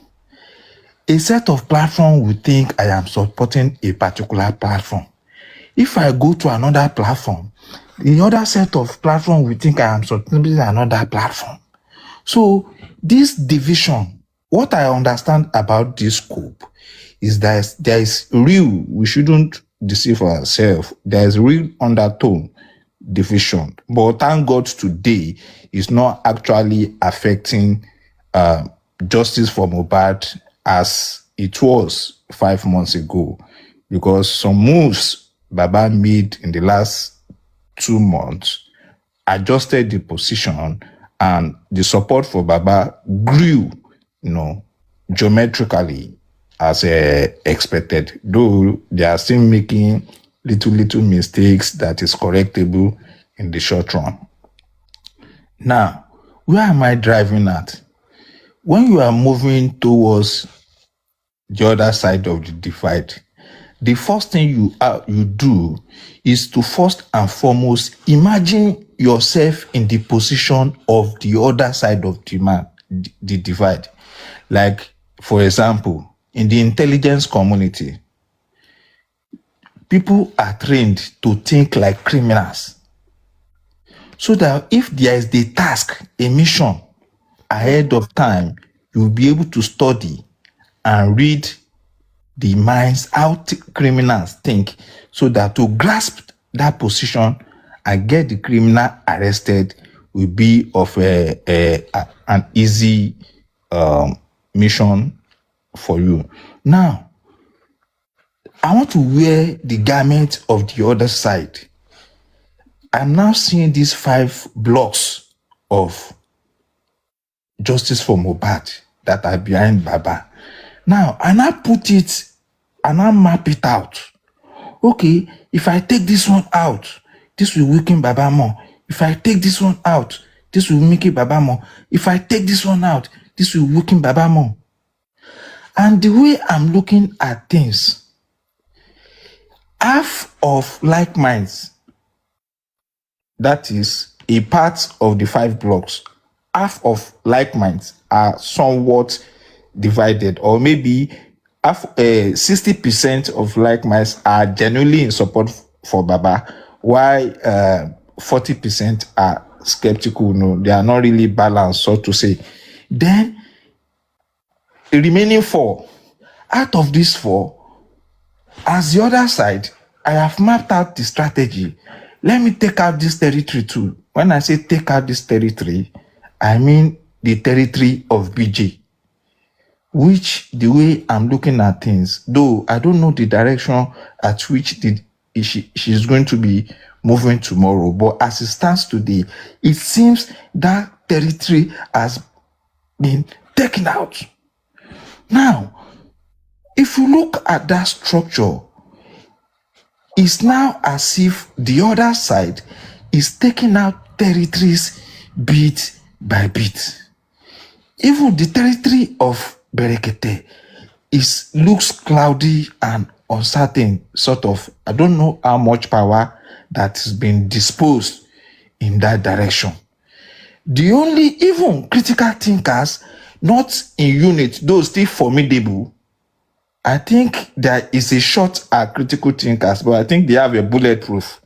a set of platform will think I am supporting a particular platform. If I go to another platform, the other set of platform will think I am supporting another platform. So this division, what I understand about this scope is that there is real, we shouldn't deceive ourselves, there is real undertone division. But thank God today is not actually affecting justice for Mohbad as it was 5 months ago, because some moves Baba made in the last 2 months adjusted the position, and the support for Baba grew, geometrically as expected. Though they are still making little mistakes that is correctable in the short run. Now, where am I driving at? When you are moving towards the other side of the divide, the first thing you do is to first and foremost imagine yourself in the position of the other side of the divide. Like, for example, in the intelligence community, people are trained to think like criminals, so that if there is the task, a mission ahead of time, you'll be able to study and read the minds, how criminals think, so that to grasp that position and get the criminal arrested will be of an easy mission for you. Now, I want to wear the garment of the other side. I'm now seeing these 5 blocks of justice for Mohbad that are behind Baba. Now, and I put it and I map it out. Okay, if I take this one out, this will weaken Baba more. If I take this one out, this will make it Baba more. If I take this one out, this will weaken Baba more. And the way I'm looking at things, half of like minds, that is a part of the 5 blocks, half of like minds are somewhat divided, or maybe 60% of like minds are genuinely in support for Baba, while 40% are skeptical. No, they are not really balanced, so to say. Then the remaining 4, out of these 4, as the other side, I have mapped out the strategy. Let me take out this territory too. When I say take out this territory, I mean the territory of BJ, which, the way I'm looking at things, though I don't know the direction at which she's going to be moving tomorrow, but as it stands today, it seems that territory has been taken out. Now, if you look at that structure, it's now as if the other side is taking out territories bit by bit. Even the territory of Berekete looks cloudy and uncertain, sort of. I don't know how much power that has been disposed in that direction. The only, even critical thinkers, not in unit, those still formidable, I think there is a shot at critical thinkers, but I think they have a bulletproof,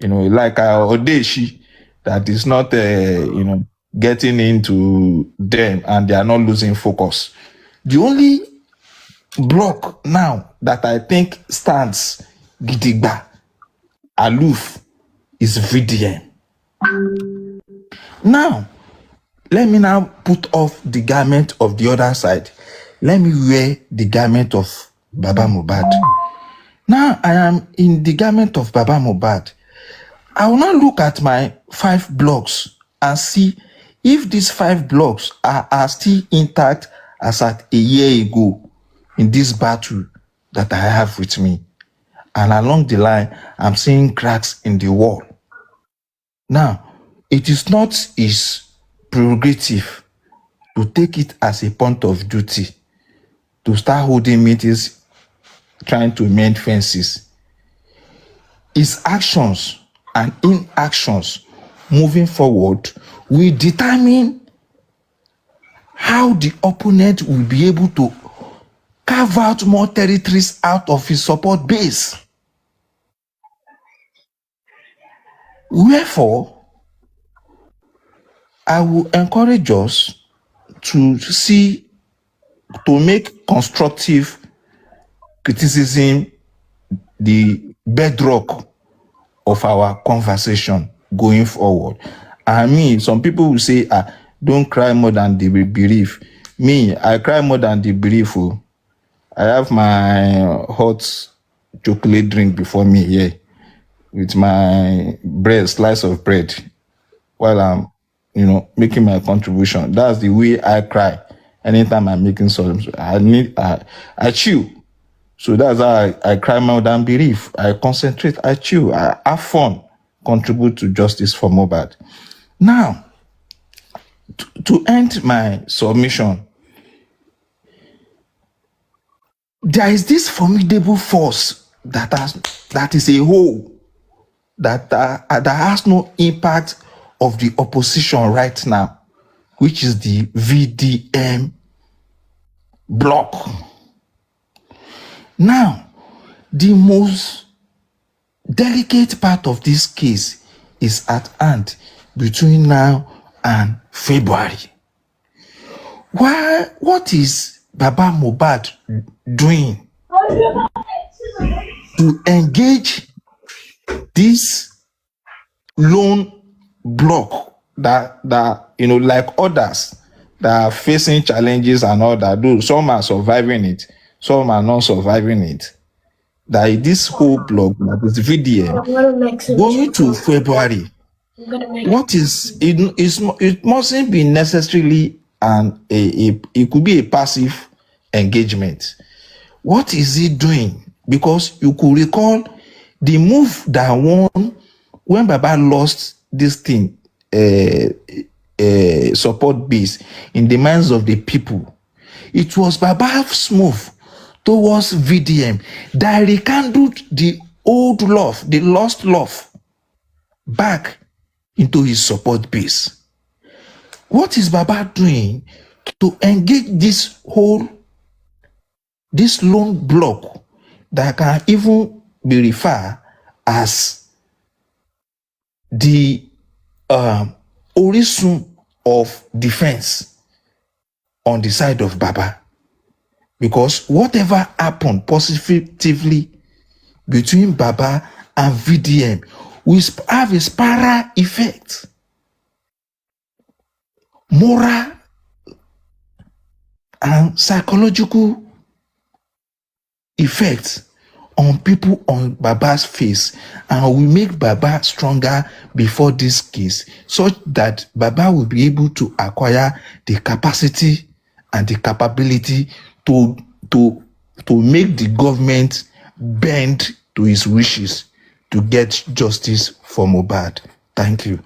like Odeshi, that is not, getting into them and they are not losing focus. The only block now that I think stands gidigba, aloof, is VDM. Now, let me now put off the garment of the other side. Let me wear the garment of Baba Mohbad. Now I am in the garment of Baba Mohbad. I will now look at my 5 blogs and see if these 5 blogs are still intact as at a year ago in this battle that I have with me. And along the line, I'm seeing cracks in the wall. Now, it is not his prerogative to take it as a point of duty to start holding meetings, trying to mend fences. His actions and inactions moving forward will determine how the opponent will be able to carve out more territories out of his support base. Wherefore, I will encourage us to make constructive criticism the bedrock of our conversation going forward. I mean, some people will say, don't cry more than the bereaved. Me, I cry more than the bereaved. I have my hot chocolate drink before me here with my slice of bread while I'm, making my contribution. That's the way I cry anytime I'm making something. I chill. So that's how I cry more than belief. I concentrate, I chill, I have fun, contribute to justice for Mohbad. Now, to end my submission, there is this formidable force that is a whole that has no impact of the opposition right now, which is the VDM block. Now, the most delicate part of this case is at hand between now and February. What is Baba Mohbad doing to engage this lone block that like others that are facing challenges and all that? Some are surviving it, some are not surviving it. That this whole block, that is VDM, going to February, what is it? It mustn't be necessarily it could be a passive engagement. What is he doing? Because you could recall the move that won when Baba lost this thing, support base in the minds of the people. It was Baba's move towards VDM that rekindled the old love, the lost love, back into his support base. What is Baba doing to engage this lone block that can even be referred as the origin of defense on the side of Baba? Because whatever happened positively between Baba and VDM will have a spiral effect, moral and psychological effects on people on Baba's face, and will make Baba stronger before this case, such that Baba will be able to acquire the capacity and the capability to make the government bend to his wishes to get justice for Mohbad. Thank you.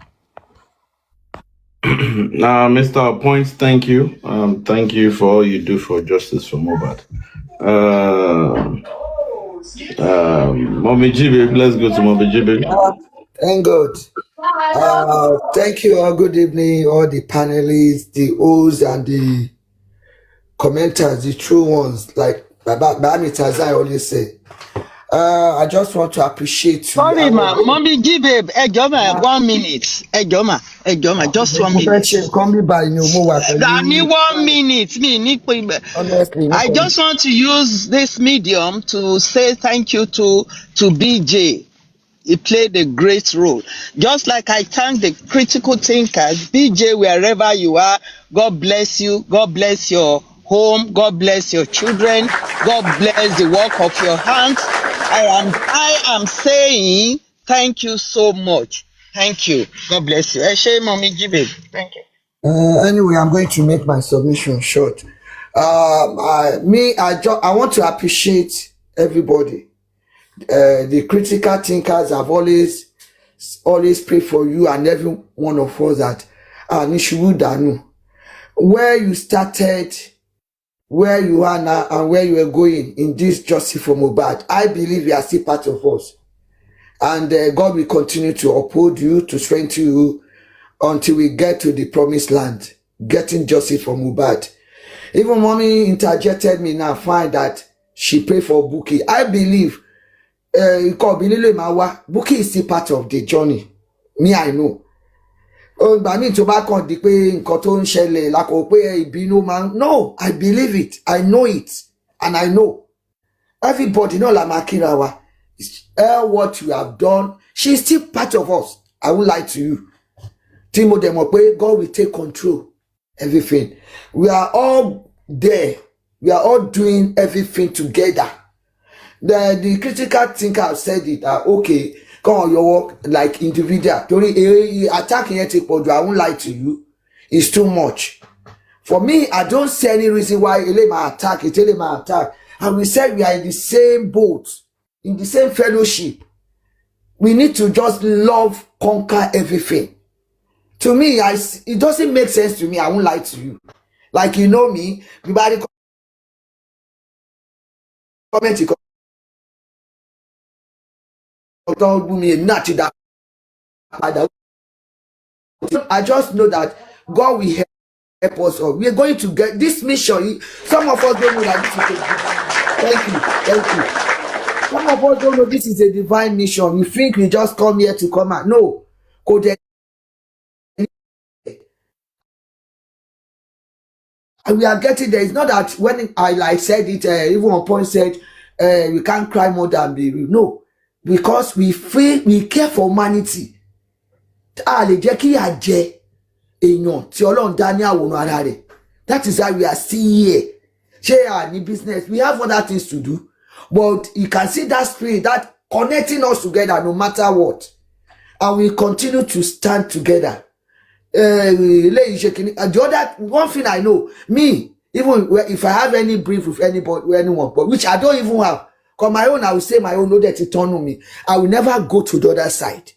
Mr. Points, thank you. Thank you for all you do for justice for Mohbad. Mommy GB, let's go to Mommy GB. Thank God. Thank you all. Good evening, all the panelists, the hosts, and the commenters, the true ones. Like Bami Tazai always say. I just want to appreciate you. Sorry, ma. Mommy G babe. Ejoma, 1 minute. Ejoma, just 1 minute. Come by new more. I need 1 minute. Honestly, no I just want to use this medium to say thank you to BJ. He played a great role. Just like I thank the critical thinkers, BJ, wherever you are, God bless you. God bless your home. God bless your children. God bless the work of your hands. I am saying thank you so much. Thank you. God bless you. Eshe Mommy Jibe. Thank you. Anyway, I'm going to make my submission short. I want to appreciate everybody. The critical thinkers have always prayed for you and every one of us that Nishiwu Danu, where you started, where you are now, and where you are going in this justice for Mohbad. I believe you are still part of us, and God will continue to uphold you, to strengthen you until we get to the promised land, getting justice for Mohbad. Even mommy interjected me now, find that she prayed for Buki. I believe Buki is still part of the journey. Me, I know. No, I believe it. I know it. And I know. Everybody know Lamakirawa. What you have done, she's still part of us. I won't lie to you. Timo Demope, God will take control. Everything. We are all there. We are all doing everything together. The critical thinker have said it. Okay, come on your work like individual. Attacking it, I won't lie to you. It's too much. For me, I don't see any reason why Elema attack. And we said we are in the same boat, in the same fellowship. We need to just love, conquer everything. To me, it doesn't make sense to me. I won't lie to you. Like, you know me, everybody comment. I just know that God will help us all. We are going to get this mission. Some of us don't know that this is thank you. Some of us don't know this is a divine mission. You think we just come here to come out. No. And we are getting there. It's not that when I said it, even one point said, we can't cry more than baby. No. Because we care for humanity. That is why we are still here. Share any business. We have other things to do. But you can see that spirit, that connecting us together no matter what. And we continue to stand together. The other one thing I know, me, even if I have any brief with anybody, anyone, but which I don't even have, because my own, I will say my own, know that it turn on me. I will never go to the other side.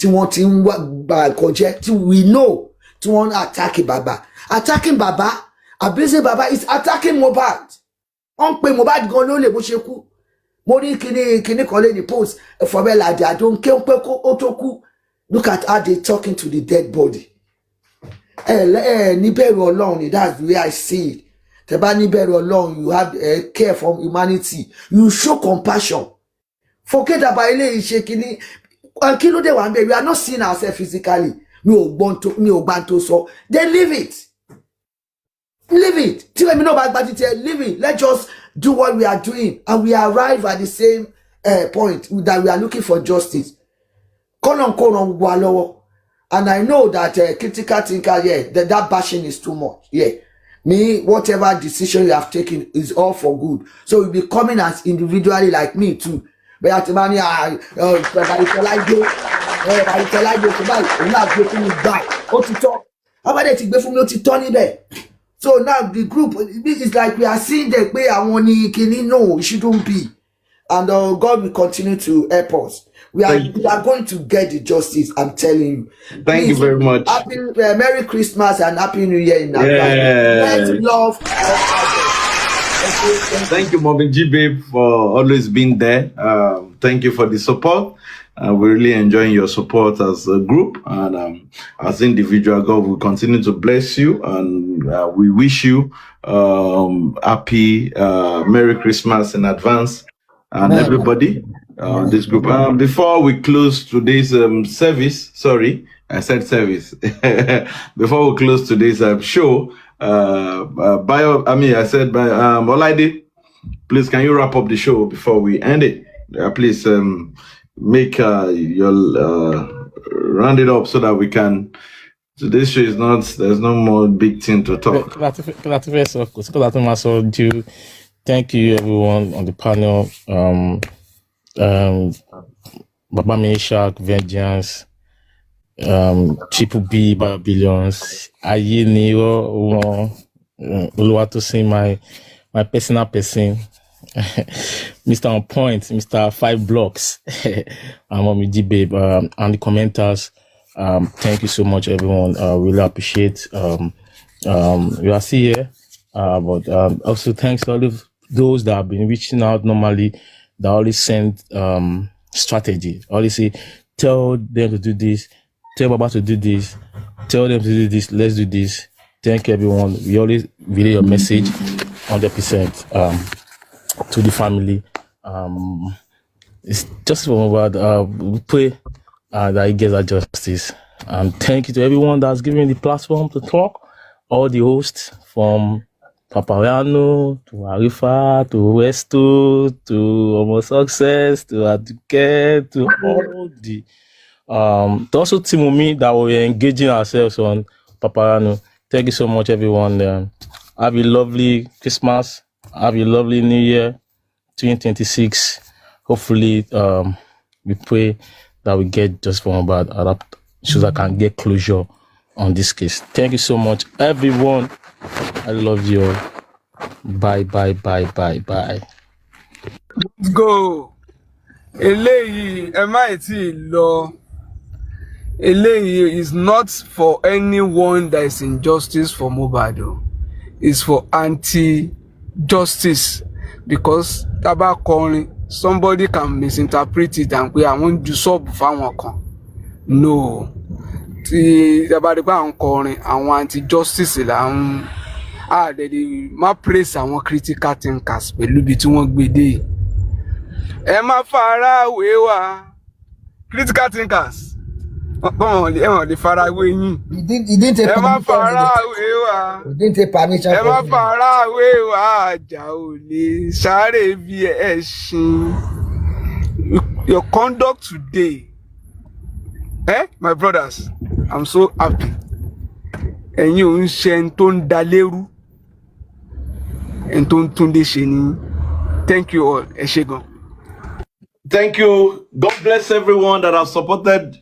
To want to we know to want to attack Baba. Attacking Baba, abusing Baba is attacking Mohbad. On pe Mohbad gan lo le bo se ku. Mo ri kini kole the post for me like I don't care otoku. Look at how they talking to the dead body. Ni beru Olorun, that's the way I see it. Teba ni beru Olorun, you have care for humanity. You show compassion. Forget about ile kini. We are not seeing ourselves physically. So then leave it. Leave it. Leave it. Let's just do what we are doing. And we arrive at the same point that we are looking for justice. And I know that critical thinker, that bashing is too much. Yeah. Me, whatever decision you have taken is all for good. So you'll be coming as individually like me too. But at the money, so now the group is like we are seeing the way I want to no, it shouldn't be. And God will continue to help us. We are going to get the justice, I'm telling you. Thank you very much. Happy Merry Christmas and Happy New Year in advance. Let's love. Thank you, Mobin G Babe, for always being there. Thank you for the support. We're really enjoying your support as a group and as individual. God will continue to bless you, and we wish you happy Merry Christmas in advance, and everybody this group. Before we close today's service, sorry, I said service. Before we close today's show, I said by Olaide, please can you wrap up the show before we end it? Please make your round it up so that we can. So this show is not. There's no more big thing to talk. Thank you everyone on the panel. Baba Meshak, Vengeance, Triple B, Billions, Aye Nero, Oluwatosin, my personal person, Mr. On Point, Mr. 5 Blocks, Mommy G Babe, and the commenters. Thank you so much, everyone. Really appreciate. We are still here, but also thanks to all of those that have been reaching out normally. That always send strategy. Always say, tell them to do this, tell Baba to do this, tell them to do this, let's do this. Thank you, everyone. We always relay your message 100% to the family. It's just about we pray that he gets that justice. And thank you to everyone that's given the platform to talk. All the hosts from Papariano, to Arifa, to Westo, to Homo Success, to Aduke, to all the to also Timumi that we're engaging ourselves on Papariano. Thank you so much, everyone. Have a lovely Christmas. Have a lovely New Year 2026. Hopefully, we pray that we get just from about so that I can get closure on this case. Thank you so much, everyone. I love you all. Bye, bye, bye, bye, bye. Let's go. Eléyìí, ẹ má tí lọ. Eléyìí is not for anyone that is injustice for Mohbad. It's for anti-justice, because tábà kọrin, somebody can misinterpret it and pé àwọn ju sub fáwọn kan. No. Tí tábà rí pé àwọn kọrin, àwọn anti-justice là ń àdẹ̀dẹ̀ má praise àwọn critical thinkers pẹ̀lú ibi tí wọ́n gbé dé. Ẹ má fara wé wa critical thinkers. Ẹ fara wé yín. Ẹ má fara wé wa. Ẹ má fara wé wa. Àjà ò lè sáré bí ẹṣin. Your conduct today, my brothers, I'm so happy. Ẹ̀yin ò ń ṣe ẹni tó ń da lérú. Ẹni tó ń túndé ṣe ni. Thank you all. Ẹ ṣé gan. Thank you. God bless everyone that has supported